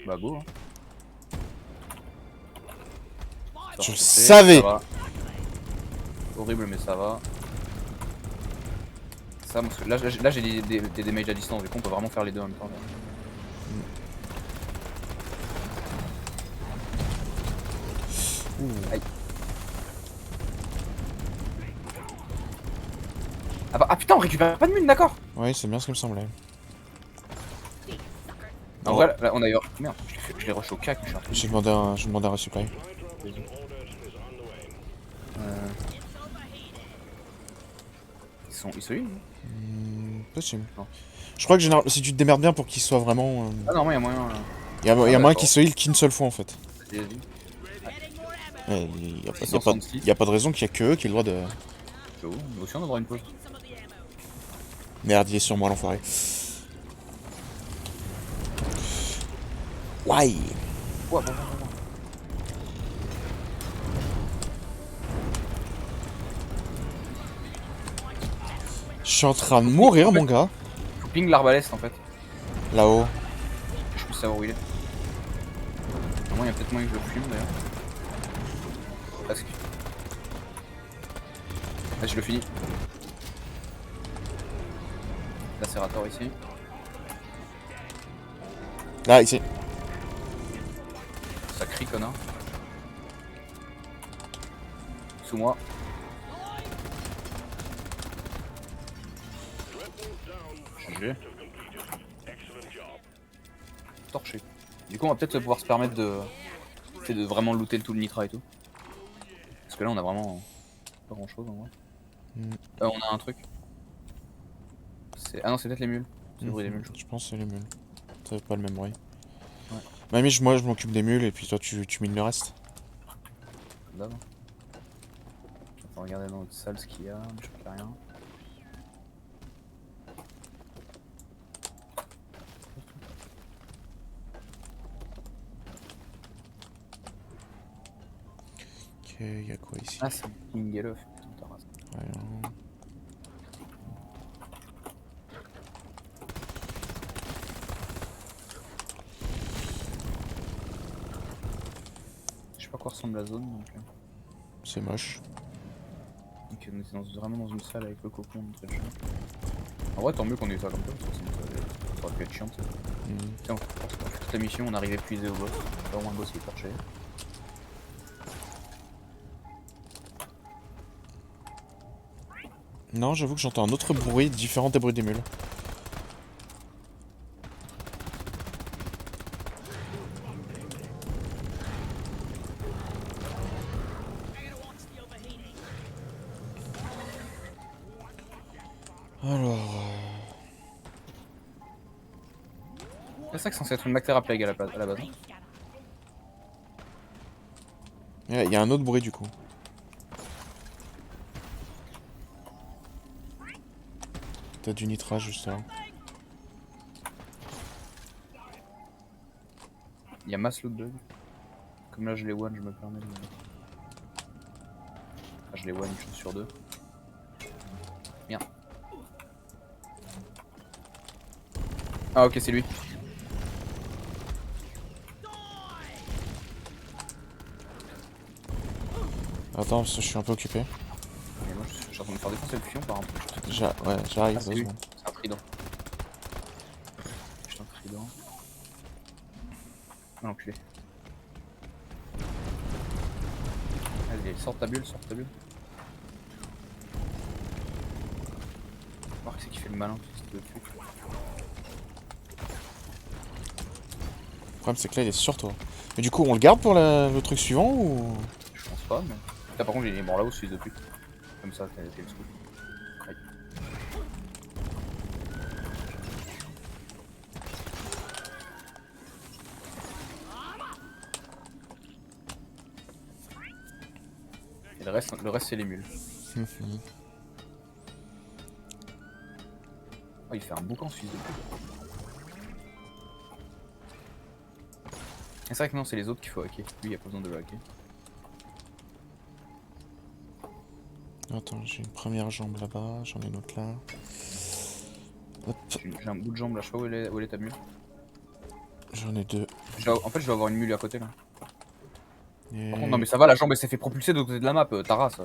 Bah, go. Hein. Je le Sortez, savais. ça va. Horrible, mais ça va. Ça, parce que là j'ai des damages à distance, du coup on peut vraiment faire les deux en même temps. Là. Aïe. Ah putain, on récupère pas de mine, d'accord. Ouais, c'est bien ce qui me semblait. En vrai, là, on a eu. Merde, je l'ai rush au cac, je suis un peu. J'ai demandé un resupply. Ils sont où? Possible. Non. Je crois que si tu te démerdes bien pour qu'il soit vraiment. Ah non, moi y'a moyen. Il y a moyen d'accord. qu'il se heal qu'une seule fois en fait. Vas-y. Ouais, il y a pas, 166. y a pas de raison qu'il y a que eux qui aient le droit de. C'est où? On va aussi en avoir une pause. Merde, il est sur moi l'enfoiré. Ouais. Ouais, bon. Je suis en train de mourir mon gars. Faut ping l'arbalèste en fait. Là-haut. Je peux savoir où il est. Moi, il y a peut-être moyen que je le fume d'ailleurs. Presque. Là, je le finis. Lacérator ici. Là, ici. Ça crie, connard. Sous moi. Changé. Torché. Du coup, on va peut-être pouvoir se permettre de vraiment looter tout le nitra et tout. Parce que là, on a vraiment pas grand chose en vrai. On a un truc. Ah non, c'est peut-être les mules. C'est le bruit des mules. Je pense que c'est les mules. Ça fait pas le même bruit. Ouais. Mamie, moi je m'occupe des mules et puis toi tu mines le reste. D'abord. On va regarder dans notre salle ce qu'il y a. Je crois qu'il y a rien. Ok, y a quoi ici? Ah, c'est Ingelov. Putain, ta race. Rien. Je sais pas à quoi ressemble la zone donc. C'est moche. Ok, on est vraiment dans une salle avec le cocon très chiant. En vrai, tant mieux qu'on ait eu ça comme ça, parce que ça aurait pu être chiant. Ça. Tiens, on fait toute la mission, on arrive épuisé au boss. Pas au moins le boss qui est torché. Non, j'avoue que j'entends un autre bruit différent des bruits des mules. Alors... C'est ça que c'est censé être une Bacteria Plague à la base. Hein. Il y a un autre bruit du coup. T'as du nitrage juste là. Il y a masse loot bug. Comme là je les one, je me permets de. Ah, je les one une chance sur deux. Merde. Ah ok, c'est lui. Attends, parce que je suis un peu occupé. Et moi je suis en train de faire défoncer le fion par un peu. Ouais, j'arrive, Ah, c'est 2 lui. secondes. C'est un trident. Putain, trident. Ah l'enculé. Vas-y, sors ta bulle, sors ta bulle. Voir que c'est qui fait le malin, c'est dessus. Le problème c'est que là il est sur toi. Mais du coup on le garde pour le truc suivant ou... Je pense pas, mais. Là par contre, il est mort là-haut, suis depuis. Comme ça, t'as le scoop. Aïe. Et le le reste c'est les mules. Oh, il fait un boucan ce fils de pute. Et c'est vrai que non, c'est les autres qu'il faut hacker. Lui, il a pas besoin de le hacker. Attends, j'ai une première jambe là-bas, j'en ai une autre là. Hop, J'ai un bout de jambe là, je sais pas où elle est ta mule. j'en ai deux. En fait, je dois avoir une mule à côté là. Et... Par contre, non, mais ça va, la jambe elle s'est fait propulser de l'autre côté de la map, ta race.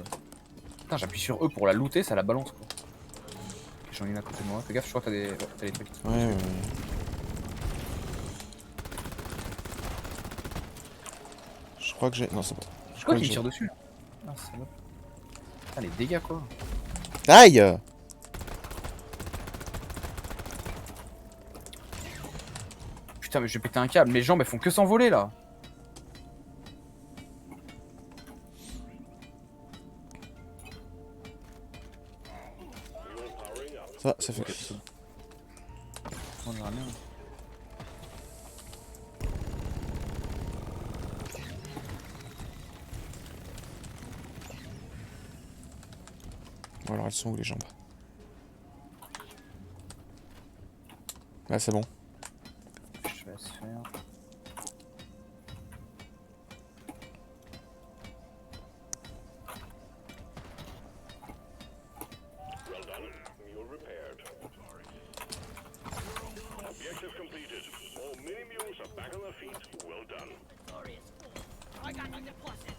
Putain, j'appuie sur eux pour la looter, ça la balance quoi. Ok, j'en ai une à côté de moi. Fais gaffe, je crois que t'as des trucs. Ouais. Je crois que j'ai... Non, c'est bon. Je crois qu'il me tire dessus là. Ah, c'est bon. Ah, les dégâts quoi. Aïe! Putain, mais je vais péter un câble, mes jambes elles font que s'envoler là. Ça fait que... On verra bien. Bon, alors elles sont où les jambes? Là c'est bon. Je vais se faire. Well done. Mule repaired. Objective completed. All mini mules are back on their feet. Well done. Glorious. I got you the pluses.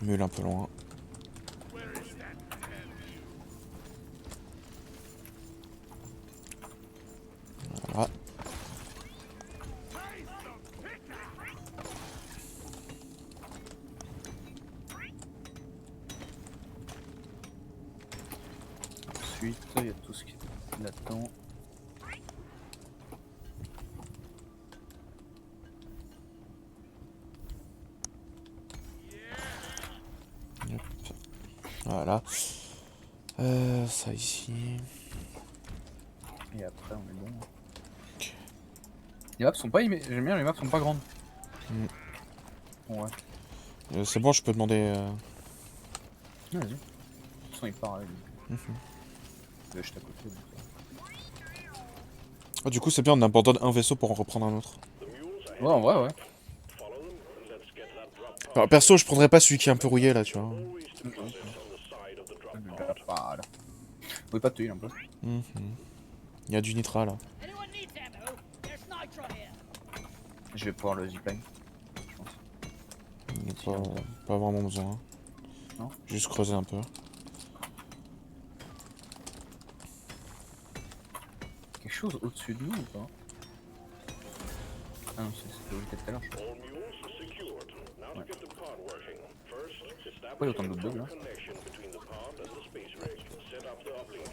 Mule un peu loin. Voilà. Ensuite, il y a tout ce qui est là-dedans. Voilà. Ça ici. Et après, on est bon. Les maps sont pas j'aime bien, les maps sont pas grandes. Mm. Bon, ouais. C'est bon, je peux demander... Vas-y. De toute façon, il part avec. Mhm. Je suis à côté. Donc... Oh, du coup, c'est bien, on abandonne un vaisseau pour en reprendre un autre. Ouais, en vrai, ouais. Follow them and let's get that drop pod. Alors, perso, je prendrais pas celui qui est un peu rouillé là, tu vois. Always the process on the side of the drop pod. Voilà. Oui, pas de tuile un peu. Mhm. Il y a du nitra là. Anyone needs ammo? There's nitro here. Je vais pouvoir le zipline. Je pense. Il n'y a pas vraiment besoin. Non. Juste creuser un peu. Quelque chose au-dessus de nous ou pas? Ah non, c'est là où j'étais tout à l'heure. All mules secured. Now to get the pod working. First, Pourquoi il y a autant de establish bugs là? a connection between the pod and the space rig. Set up the uplink.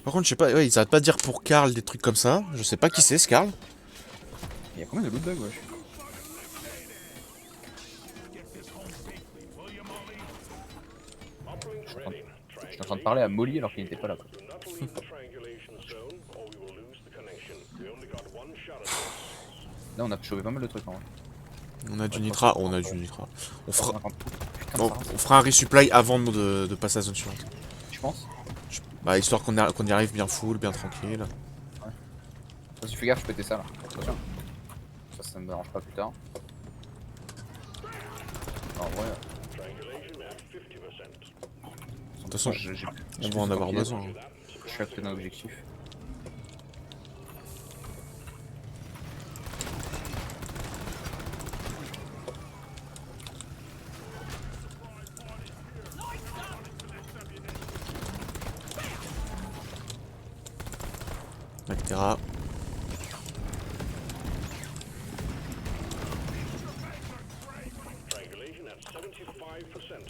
Par contre, je sais pas, ouais, ils arrêtent pas de dire pour Karl des trucs comme ça. Je sais pas qui c'est ce Karl. Il y a combien de loot bugs, wesh? Je suis en train de parler à Molly alors qu'il n'était pas là. Quoi. Do not leave the triangulation zone or we will lose the connection. We only got one shot at this. Là, on a chauffé pas mal de trucs en vrai. On a du nitra, on a du nitra. On fera, 50. Putain, on, ça rase. on fera un resupply avant de passer à la zone suivante. Tu penses? Bah, histoire qu'on y arrive bien full, bien tranquille. Vas-y, fais gaffe, je pétais ça là. Attention. Ça me dérange pas plus tard. En vrai, Triangulation at 50%. De toute façon, j'ai on va en avoir besoin. Je suis à côté d'un objectif. Etc. Triangulation at 75%.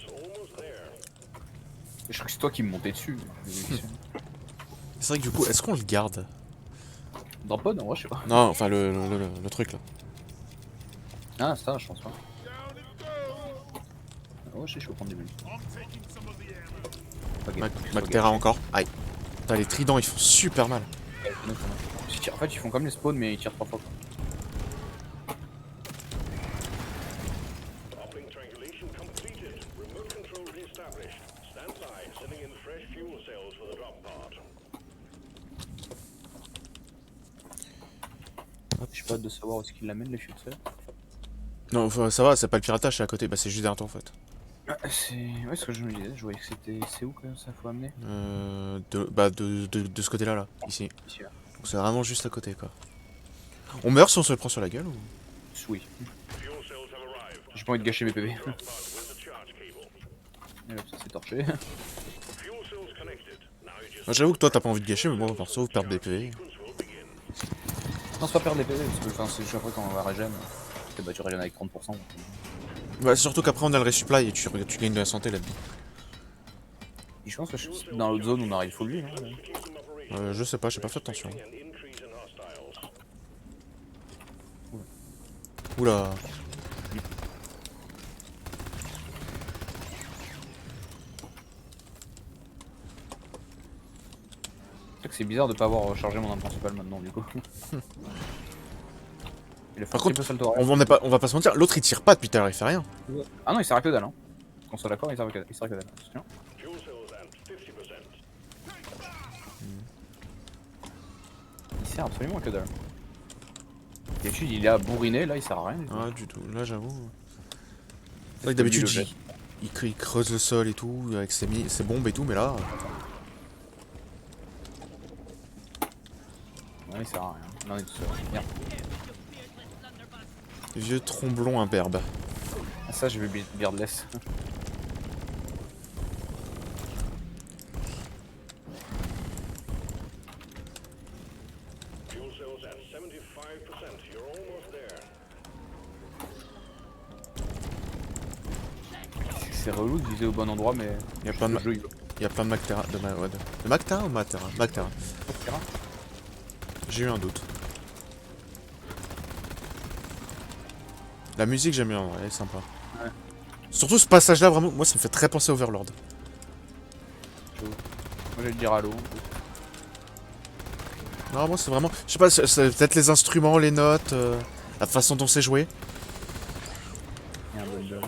Almost there. Je crois que c'est toi qui me montais dessus. C'est vrai que du coup, est-ce qu'on le garde? Dans pod, en vrai, je sais pas. Non, enfin le truc là. Ah, ça, je pense pas. Oh, je sais, je peux prendre des bulles. Mactera encore. Aïe. Putain, les tridents ils font super mal. En fait, ils font comme les spawns, mais ils tirent 3 fois. Uplink triangulation completed. Remote control reestablished. Stand by, sending in fresh fuel cells for the drop part. J'ai pas hâte de savoir où est-ce qu'ils l'amènent les fuel cells. Non, ça va, c'est pas le piratage, c'est à côté. Bah, c'est juste derrière toi en fait. C'est. Ouais, ce que je me disais, je voyais que c'était. C'est où que ça faut amener? De ce côté-là, là, ici. Ici, là. Donc c'est vraiment juste à côté quoi. On meurt si on se le prend sur la gueule ou? Oui. Fuel cells have arrived. J'ai pas envie de gâcher mes PV. Part with the charge cable. Et là, ça c'est torché. Fuel cells connected. Now you just Moi, j'avoue que toi t'as pas envie de gâcher, mais moi perso, perdre des PV. sequence will begin. Non, c'est pas perdre les PV, parce que enfin, c'est juste après quand on va régène. Bah, tu régènes avec 30%. Bah, surtout qu'après on a le resupply et tu gagnes de la santé là-dedans. Et je pense que dans l'autre zone on arrive full vie, non? Je sais pas, j'ai pas fait attention. An increase in hostiles. Oula. C'est vrai que c'est bizarre de pas avoir rechargé mon arme principale maintenant du coup. Il a fait Par un contre, triple salto arrière. on va pas se mentir, l'autre il tire pas depuis tout à l'heure, il fait rien. Ah non, il sert que dalle, hein. Qu'on soit d'accord, il sert que dalle. Attention. Fuel cells at 50%. Il sert absolument que dalle. D'habitude il est à bourriner, là il sert à rien. du tout. Ah, du tout, là j'avoue. C'est C'est vrai que d'habitude lui, le il creuse le sol et tout, avec ses bombes et tout, mais là. Ouais, il sert à rien. Non, il est tout seul. Merde. Vieux tromblon imberbe. Ah, ça, j'ai vu Beardless. Fuel cells at 75%. You're almost there. C'est relou de viser au bon endroit, mais Il y a plein de, le jeu, il y a plein de Mactera. De Mactera ou Matera? Mactera. J'ai eu un doute. La musique j'aime bien, ouais, elle est sympa. Ouais. Surtout ce passage là, vraiment, moi ça me fait très penser à Overlord. Moi, je vais te dire allô. Non, moi c'est vraiment. Je sais pas, c'est peut-être les instruments, les notes, la façon dont c'est joué. Il y a un bundle.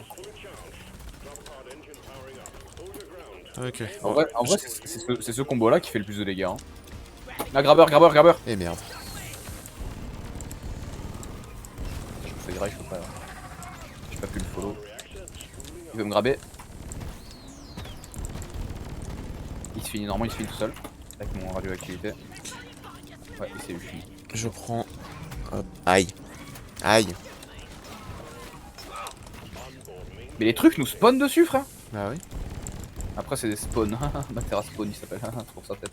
Ok. En vrai, c'est ce combo là qui fait le plus de dégâts. Hein. Ah, grabber. Et merde. Je me fais grave, je peux pas. J'ai pas pu le follow. Il veut me grabber. Il se finit normalement, il se finit tout seul. Avec mon radioactivité. Ouais, il s'est eu fini. Je prends. Hop. Aïe. Aïe. Mais les trucs nous spawnent dessus, frère. Bah oui. Après, c'est des spawns. Matera spawn, il s'appelle. C'est pour ça, peut-être.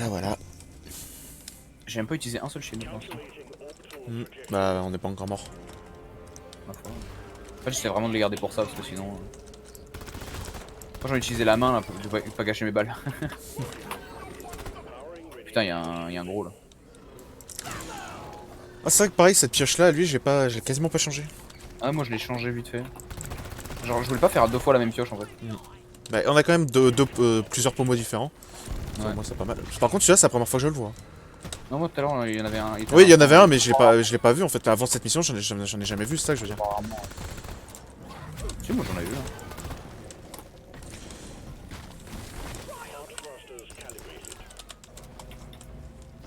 Voilà. J'ai même pas utilisé un seul chez nous. Bah, on n'est pas encore mort. En fait, j'essaie vraiment de les garder pour ça, parce que sinon. Moi, j'en ai utilisé la main là pour pas gâcher mes balles. Putain, y'a un gros là. Ah, c'est vrai que pareil, cette pioche là, lui, j'ai quasiment pas changé. Ah, moi je l'ai changé vite fait. Genre, je voulais pas faire 2 fois la même pioche en fait. Bah, on a quand même plusieurs pommeaux différents. Ouais. Moi, c'est pas mal. Par contre, celui-là, c'est la première fois que je le vois. Non, moi tout à l'heure, il y en avait un. Oui, il y en avait un, mais je l'ai pas vu en fait. Avant cette mission, j'en ai jamais vu, c'est ça que je veux dire. Apparemment. Si, moi j'en ai vu. Hein.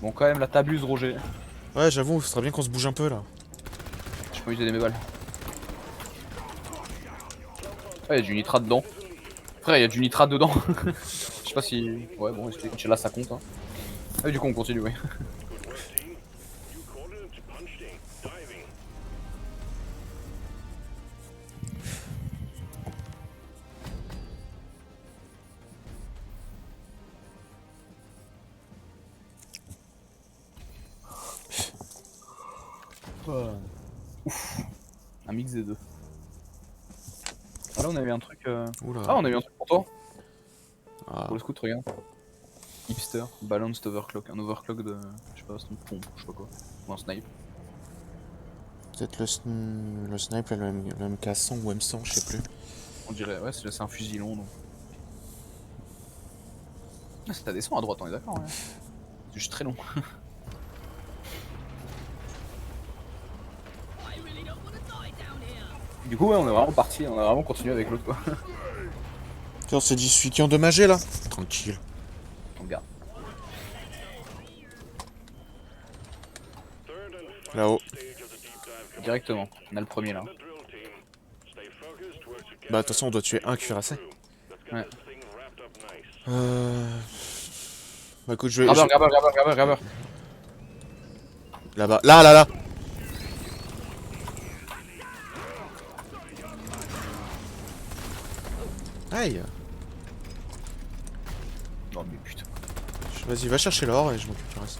Bon, quand même, là t'abuses, Roger. Ouais, j'avoue, ce serait bien qu'on se bouge un peu là. Je peux utiliser mes balles. Ouais, y'a du nitrate dedans. Frère, y'a du nitrate dedans. Je sais pas si. Ouais, bon, là ça compte. Hein. Ah, du coup, on continue, ouais. Good work, team. New coordinates punched in. Diving. Ouf. Un mix des deux. Ah, là, on avait un truc. Oula. Ah, on a eu un truc pour toi. Ah. Pour le scout, regarde. Hipster, balanced overclock. Un overclock de. Je sais pas, c'est une pompe, je sais pas quoi. Ou un snipe. Peut-être le snipe, le MK100 ou M100, je sais plus. On dirait, ouais, c'est un fusil long. Donc. Ah, ça descend à droite, on est d'accord, ouais. C'est juste très long. Du coup, ouais, on est vraiment parti, on a vraiment continué avec l'autre, quoi. Tiens, c'est dit celui qui est endommagé là. Tranquille. On garde. Third and Là-haut. final stage of the deep dive Directement. On a le premier là. the drill team. Stay focused, work together. Bah de toute façon on doit tuer un cuirassé. Let's get Ouais. this thing wrapped up nice. Bah écoute je vais... Grabber. Là-bas. Là. Aïe. Non mais putain. Vas-y, va chercher l'or et je m'occupe du reste.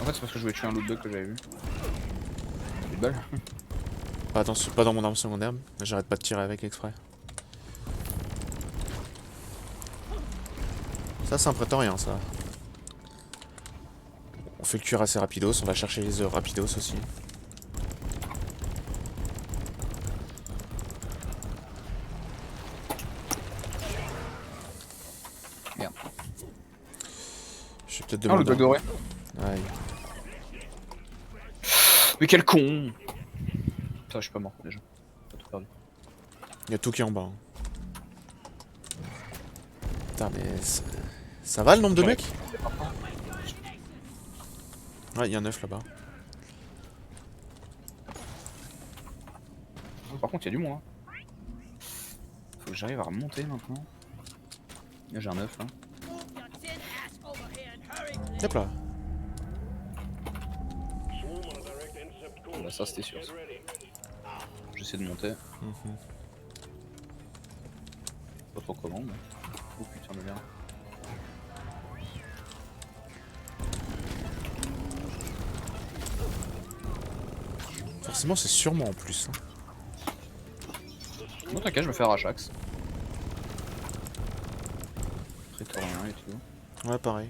En fait, c'est parce que je voulais tuer un loot bug que j'avais vu. Une balle. Pas dans mon arme secondaire, mais j'arrête pas de tirer avec exprès. Ça, c'est un prétorien, ça. On fait le cuirassé rapidos, on va chercher les œufs rapidos aussi. Merde. Je vais peut-être Ah, le demander. bug doré. Aïe. Mais quel con. Putain, je suis pas mort déjà. J'ai tout perdu. Il y a tout qui est en bas. Hein. Putain, mais ça va le nombre de mecs? Ouais, il y a un œuf là-bas. Par contre, il y a du monde. Hein. Faut que j'arrive à remonter maintenant. Là, j'ai un œuf là. Hop là. Swarm on a direct intercept course. Bah, ça, c'était sûr. Get ready. J'essaie de monter. Pas trop comment, mais. Oh putain de merde. Forcément, c'est sûrement en plus. Hein. Non, t'inquiète, je me fais Rachax. Prétorien et tout. Ouais, pareil.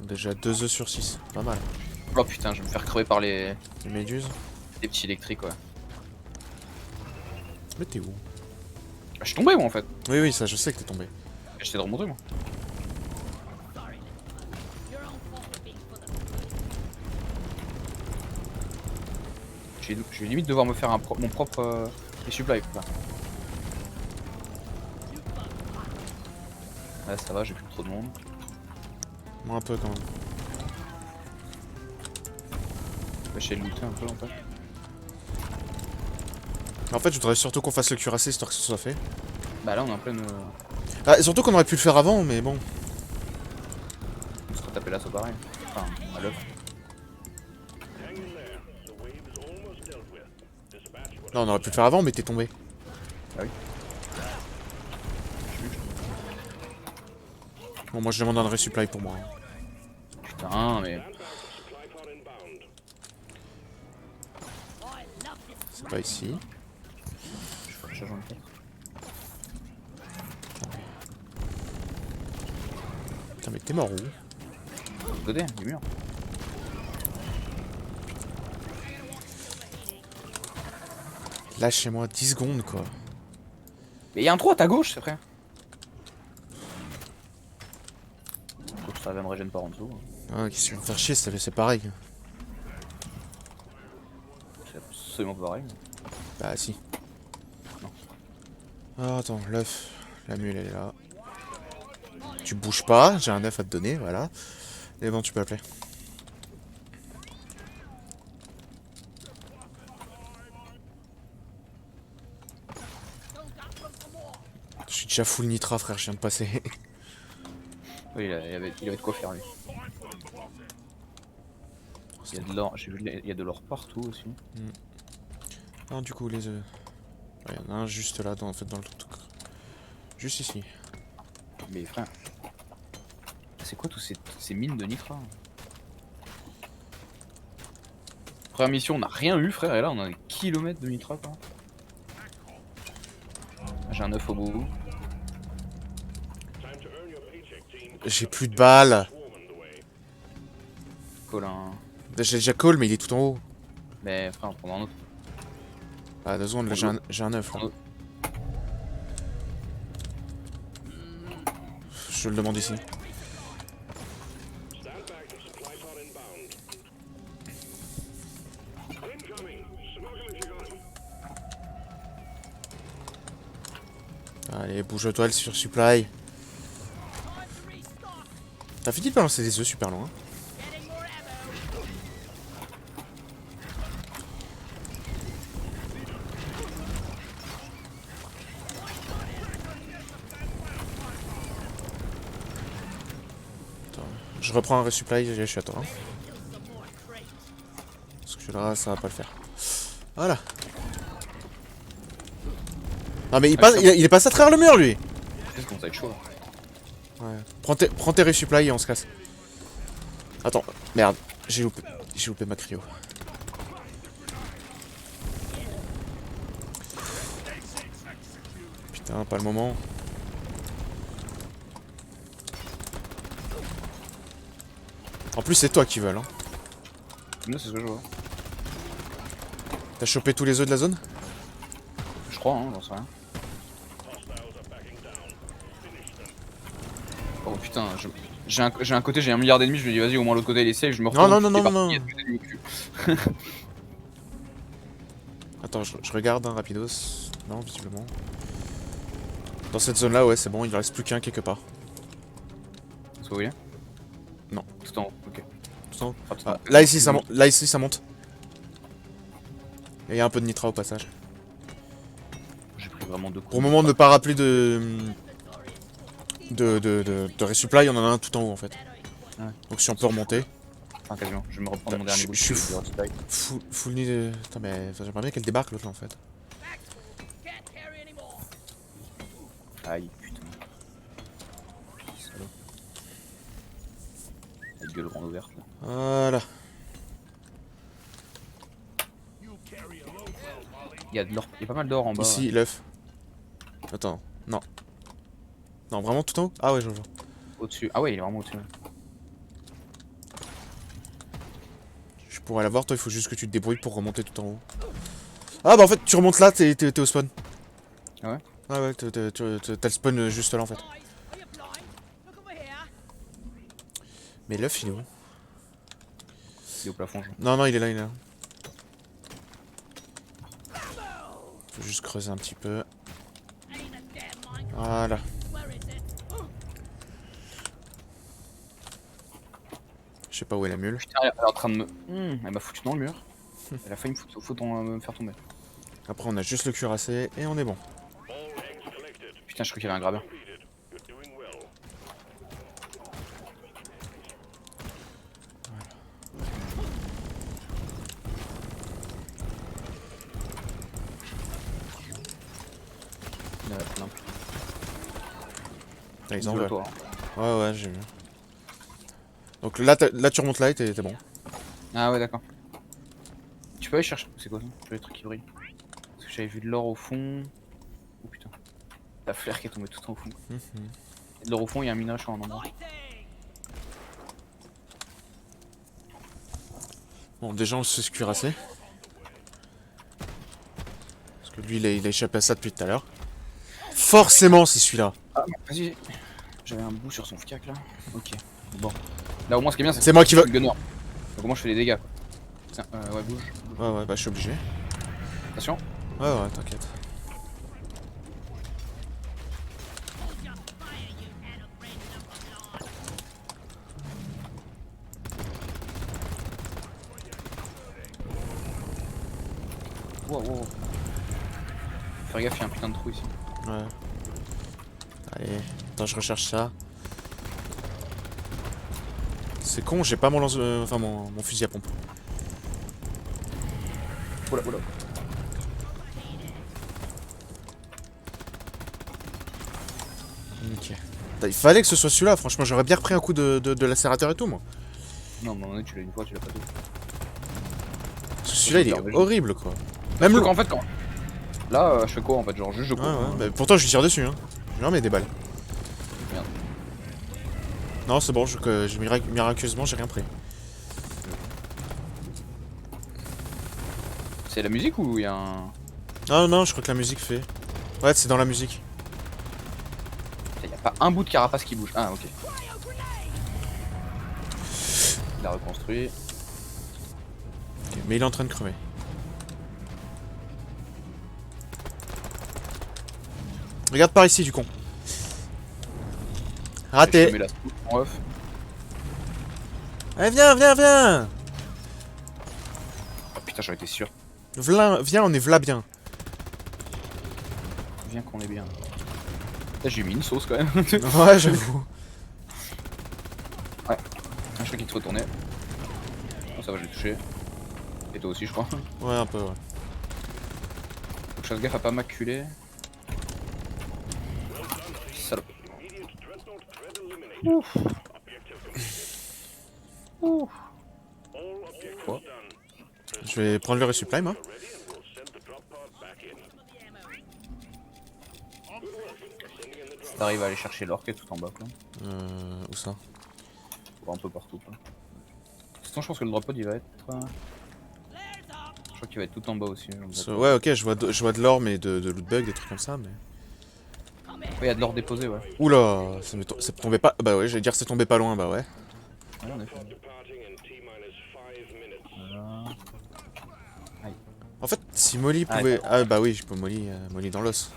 Déjà 2 œufs sur 6. Pas mal. Oh putain, je vais me faire crever par les Les méduses. petits électriques, ouais. Mais t'es où? Ah, je suis tombé, moi, en fait. Oui, ça, je sais que t'es tombé. J'essaie de remonter, moi. Je vais limite devoir me faire mon propre supply là. Ouais, ça va, j'ai plus trop de monde. Moi, un peu quand même. Je vais essayer de looter un peu en fait. En fait, je voudrais surtout qu'on fasse le cuirassé histoire que ce soit fait. Bah là, on est en pleine. Ah, et surtout qu'on aurait pu le faire avant, mais bon. On se retapait là, c'est pareil. Enfin, à l'œuf. Hang in there. The wave is almost dealt with. Dispatch what Non, on aurait pu le faire avant, mais t'es tombé. Ah oui. Bon, moi, je demande un resupply pour moi. Hein. Putain, mais. supply pod inbound. C'est pas ici. Je crois que je rejoins le fait. Putain, mais t'es mort où? De côté, du mur. Lâchez-moi 10 secondes, quoi. Mais y'a un trou à ta gauche, c'est vrai. Faut que ça me régène pas en dessous. Ah, qu'est-ce que tu veux me faire chier, c'est pareil. C'est absolument pas pareil. Bah, si. Non. Ah, attends, l'œuf. La mule, elle est là. Tu bouges pas, j'ai un œuf à te donner, voilà. Et bon, tu peux appeler. Je suis déjà full nitra, frère, je viens de passer. Oui, il avait de quoi faire lui. Il y a de l'or, j'ai vu, il y a de l'or partout aussi. Non, du coup, les œufs. Il y en a un juste là, en fait, dans le truc. Juste ici. Mais frère, c'est quoi tous ces mines de nitra? Première mission, on n'a rien eu, frère, et là on a des kilomètres de nitra quoi. J'ai un œuf au bout. Time to earn your paycheck, team. J'ai plus de balles. Swarm on the way. Colin. J'ai déjà call, mais il est tout en haut. Mais frère, on prend un autre. Ah, 2 secondes, là j'ai un œuf là. Je le demande ici. Stand back, the supply pod inbound. Incoming! Smoke him if you got him. Allez, bouge-toi sur supply. T'as fini de balancer des œufs super loin. Getting more ammo. Attends, je reprends un resupply, je suis à toi. Hein. Parce que là, ça va pas le faire. Voilà. Non mais il est passé à travers le mur lui. Qu'est-ce qu'on va être chaud là. Ouais. Prends tes resupply et on se casse. Attends, merde, j'ai loupé ma cryo. Putain, pas le moment. En plus, c'est toi qui veux, hein. Non, c'est ce que je vois. T'as chopé tous les œufs de la zone? Je crois, hein, j'en sais rien. Oh putain, j'ai un côté, j'ai 1 milliard d'ennemis, je me dis vas-y, au moins l'autre côté il est safe, je me retourne. Non. il y a des ennemis au cul. Attends, je regarde, hein, rapidos. Non, visiblement. Dans cette zone-là, ouais, c'est bon, il en reste plus qu'un quelque part. C'est ce que vous voyez? Non. Tout en haut, ok. Tout en haut. Ah, tout en haut. Là, ici, ça monte. Là, ici, ça monte. Et il y a un peu de nitra au passage. J'ai pris vraiment 2 coups. Pour le moment, ne pas rappeler de resupply, on en a un tout en haut en fait. Ouais. Donc si on peut remonter. Enfin, quasiment, je vais me reprendre mon dernier Je boost. suis full nid de... Putain mais j'aimerais bien qu'elle débarque l'autre là en fait. Can't carry anymore. Aïe, putain. Salaud. La gueule grande ouverte là. Voilà. Il y a de l'or, il y a pas mal d'or en bas. Ici, l'œuf. Attends, non. Non, vraiment tout en haut? Ah ouais, je vois. Au-dessus. Ah ouais, il est vraiment au-dessus. Je pourrais l'avoir, toi il faut juste que tu te débrouilles pour remonter tout en haut. Ah bah en fait tu remontes là, t'es au spawn. Ah ouais? Ah ouais, t'as le spawn juste là en fait. Guys, are you blind? Look over here. Mais l'œuf il est où? Il est au plafond. Non, il est là. Faut juste creuser un petit peu. Ain't a damn mine. Voilà. Where is it? Je sais pas où est la mule. Putain, elle est en train de me. Elle m'a foutu dans le mur. Elle a failli me faire tomber. Après on a juste le cuirassé et on est bon. All eggs collected. Putain, je crois qu'il y avait un grabber. Completed. You're doing well. Il y en a plein. Ah, ils en Dis-le veulent. toi, hein. Ouais, j'ai vu. Donc là, là tu remontes là et t'es bon. Ah ouais, d'accord. Tu peux aller chercher. C'est quoi ça? Tu vois les trucs qui brillent. Parce que j'avais vu de l'or au fond. Oh putain. La flare qui est tombée tout en haut au fond. Il y a de l'or au fond, il y a un minage en endroit. Fighting. Bon, déjà on se cuirassé. Parce que lui il a échappé à ça depuis tout à l'heure. Forcément c'est celui-là. Ah, vas-y. J'avais un bout sur son fcac là. Ok. Bon. Là au moins ce qui est bien c'est C'est moi qui va... le gunner. Donc au moins je fais des dégâts. Tiens, ouais, bouge. Ouais, bah je suis obligé. Attention. Ouais, t'inquiète. Wow. Faire gaffe, il y a un putain de trou ici. Ouais. Allez, attends, je recherche ça. C'est con, j'ai pas mon lance... enfin mon fusil à pompe. Oula. Ok. Il fallait que ce soit celui-là, franchement, j'aurais bien repris un coup de lacérateur et tout, moi. Non, mais à un moment donné, tu l'as une fois, tu l'as pas deux. Parce que celui-là, il est horrible, quoi. Même Même le... en fait, quand. Là, je fais quoi en fait? Genre, juste je cours. Ouais, mais pourtant, je lui tire dessus, hein. Je lui remets des balles. Merde. Non, c'est bon, miraculeusement, j'ai rien pris. C'est la musique ou il y a un. Ah non, je crois que la musique fait. Ouais, c'est dans la musique. Il y a pas un bout de carapace qui bouge. Ah, ok. Il a reconstruit. Ok, mais il est en train de crever. Regarde par ici, du con. Je Raté. mets la soupe en off. Allez, viens, viens, viens. Oh putain, j'en étais sûr. Viens, on est v'là bien. Viens qu'on est bien. Là, j'ai mis une sauce quand même. Ouais, j'avoue. Je crois qu'il te retournait. Oh, ça va, je l'ai touché. Et toi aussi, je crois. Faut Ouais, un peu, ouais. que je fasse gaffe à pas m'acculer. Salope. Quoi? Je vais prendre le resupply, moi. Si t'arrives à aller chercher l'orque qui est tout en bas, quoi. Où ça? Bon, un peu partout, quoi. Sinon, je pense que le drop pod il va être. Je crois qu'il va être tout en bas aussi. Ouais, ok, je vois de l'or, mais de loot bug, des trucs comme ça, mais... Ouais, y a de l'or déposé, ouais. Oula, c'est tombé pas... Bah ouais, j'allais dire c'est tombé pas loin, bah ouais. Ouais, en effet. Departing in T-minus 5 minutes. Voilà. En fait, si Molly pouvait... Ah bah oui, je peux Molly dans l'os.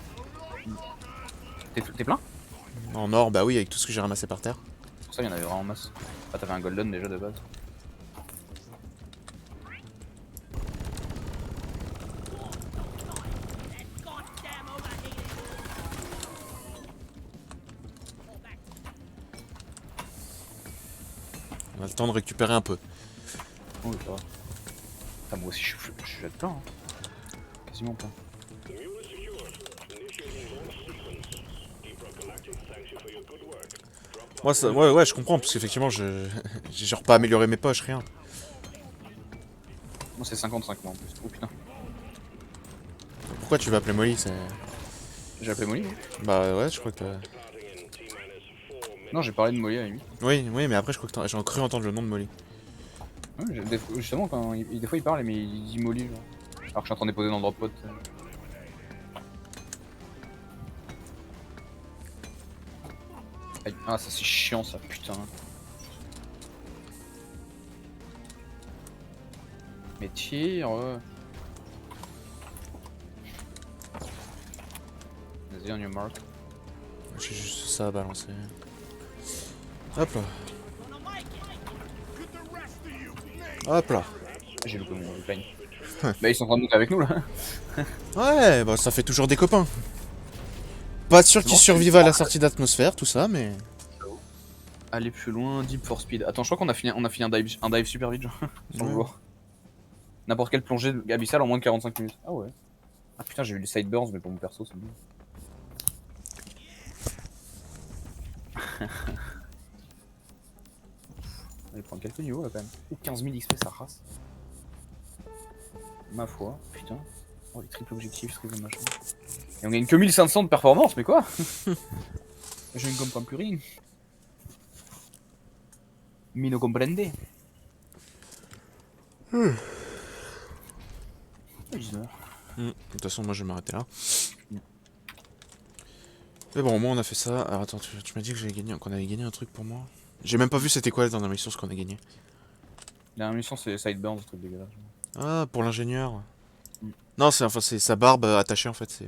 T'es plein? En or, bah oui, avec tout ce que j'ai ramassé par terre. Pour ça, il y en avait vraiment en masse. Ah, t'avais un golden déjà de base. Goddamn overheating. On a le temps de récupérer un peu. Oh, ça va. Ah, moi aussi, je suis déjà plein. Hein. Quasiment plein. The mule is secured. Initiating launch sequence. Deep Rock Galactic thanks you for your good work. Drop Moi, ça... ouais, je comprends, parce qu'effectivement, j'ai genre pas amélioré mes poches, rien. Moi, c'est 55 moi en plus. Oh putain. Pourquoi tu vas appeler Molly, c'est... J'ai appelé Molly, non? Bah ouais, je crois que... departing in T-minus 4 minutes. Non, j'ai parlé de Molly à la limite. Oui, mais après, je crois que j'ai cru entendre le nom de Molly. Ouais, justement, quand des fois il parle, mais il dit Molly, genre. Alors que je suis en train de déposer dans le drop pot. Aïe. Ah, ça c'est chiant ça, putain. Mais tire. Vas-y, on your mark. J'ai juste ça à balancer. Hop là. Hop là. J'ai loupé mon repline. Bah, ils sont en train de monter avec nous là. Ouais, bah ça fait toujours des copains. Pas sûr qu'ils survivent à la sortie d'atmosphère, tout ça, mais... Aller plus loin, deep for speed. Attends, je crois qu'on a fini un dive super vite, genre, sans le Ouais. vouloir. N'importe quelle plongée abyssale en moins de 45 minutes. Ah ouais. Ah putain, j'ai eu des sideburns, mais pour mon perso, c'est bon. On va prendre quelques niveaux là quand même. Oh, 15 000 XP, ça race. Ma foi, putain. Oh, les triples objectifs, triple machin. Et on gagne que 1500 de performance, mais quoi? Je ne comprends plus rien. Mi no comprende. 19. De toute façon, moi je vais m'arrêter là. Mais bon, au moins on a fait ça. Alors attends, tu m'as dit que qu'on avait gagné un truc pour moi. J'ai même pas vu c'était quoi la dernière mission ce qu'on a gagné. La dernière mission, c'est Sideburns, ce truc dégueulasse. Ah, pour l'ingénieur. Non, c'est sa barbe attachée en fait.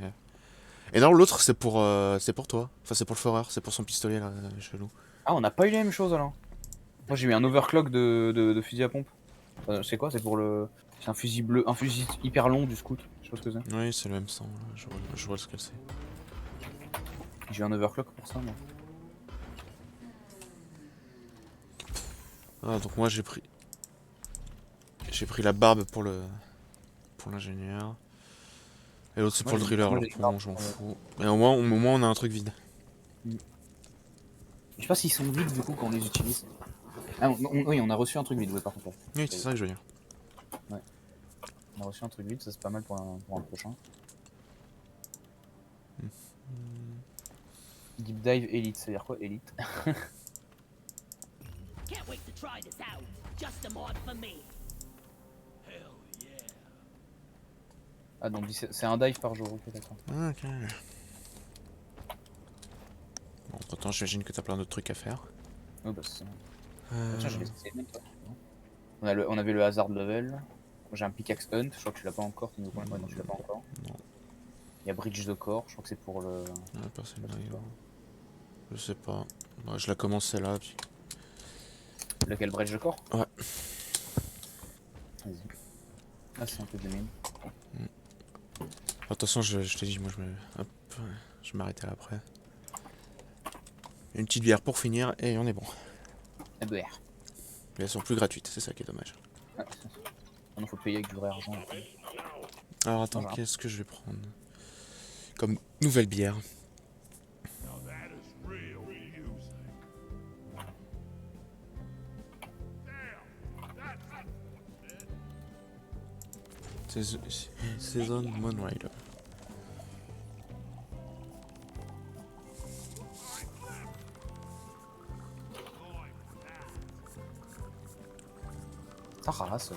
Et non, l'autre c'est pour toi. Enfin, c'est pour le foreur, c'est pour son pistolet là, chelou. Ah, on n'a pas eu la même chose alors. Moi j'ai eu un overclock de fusil à pompe. C'est quoi? C'est pour le. C'est un fusil bleu, un fusil hyper long du scout. Je sais pas ce que c'est. Oui, c'est le même sang. Je vois ce que c'est. J'ai eu un overclock pour ça, moi. Ah, donc moi j'ai pris la barbe pour l'ingénieur. Et l'autre c'est pour Moi, le j'ai- thriller, moi, alors j'ai pour le moment une je m'en barbe, fous. Mais au moins on a un truc vide. Je sais pas s'ils sont vides du coup quand on les utilise. Ah, oui, on a reçu un truc vide, ouais, par contre. Ouais. Oui, c'est ça que je veux dire. On a reçu un truc vide, ça c'est pas mal pour un prochain. Deep dive élite, ça veut dire quoi élite? Can't wait to try this out. Just a mod for me. Hell yeah. Ah, donc c'est un dive par jour, ok, d'accord. Ah, ok. Bon, entre-temps, j'imagine que t'as plein d'autres trucs à faire. Oh, bah, c'est... Euh, Tiens, j'avais essayé même pas. On avait le hasard level. J'ai un pickaxe hunt, je crois que tu l'as pas encore. Ouais, non, tu l'as pas encore. Non. Il y a bridge de corps, je crois que c'est pour le. Ah, personne le n'arrive. support. Je sais pas. Bah, je la commence celle-là. Puis... Lequel bridge de corps? Ouais. Vas-y. Ah, c'est un peu de mine. De toute façon, je t'ai dit, moi hop, je m'arrêtais là après. Une petite bière pour finir et on est bon. Ah, bah, Mais elles sont plus gratuites, c'est ça qui est dommage. maintenant faut payer avec du vrai argent. Alors attends, Voilà. qu'est-ce que je vais prendre comme nouvelle bière? Season Moonrider. Ta race.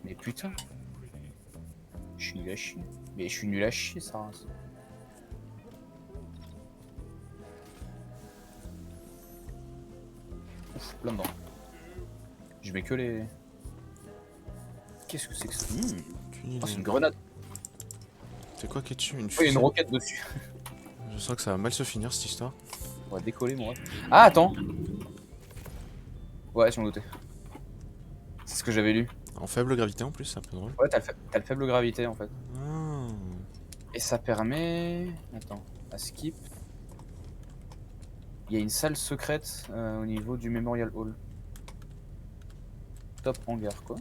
Mais putain. Je suis nul à chier. Mais je suis nul à chier, sa race. Ouf, plein dedans. Je mets que les. Qu'est-ce que c'est que ça? Aucune Oh, c'est une idée. grenade. C'est quoi qui est dessus? Une Oh, il y a une fusée? roquette dessus. Je sens que ça va mal se finir cette histoire. On va décoller, moi. Ah, attends. Ouais, je m'en doutais. C'est ce que j'avais lu. En faible gravité en plus, c'est un peu drôle. Ouais, t'as le faible gravité en fait. Ah. Et ça permet. Attends, à skip. Il y a une salle secrète au niveau du Memorial Hall. Top hangar, quoi.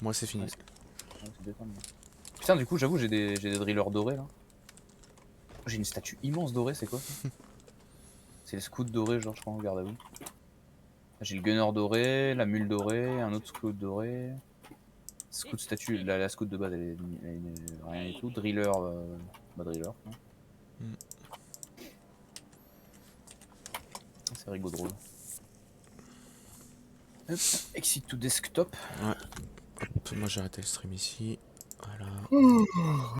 Moi c'est fini. Ouais, c'est détendre, moi. Putain, du coup, j'avoue, j'ai des drillers dorés là. J'ai une statue immense dorée, c'est quoi ça? C'est le scout doré, genre, je crois, regarde à vous. J'ai le gunner doré, la mule dorée, un autre scout doré. Scout statue, la scout de base, elle est rien du tout. Driller, bah driller. Quoi. Mm. C'est rigolo drôle. Hop, exit to desktop. Ouais. Hop, moi j'ai arrêté le stream ici. Voilà.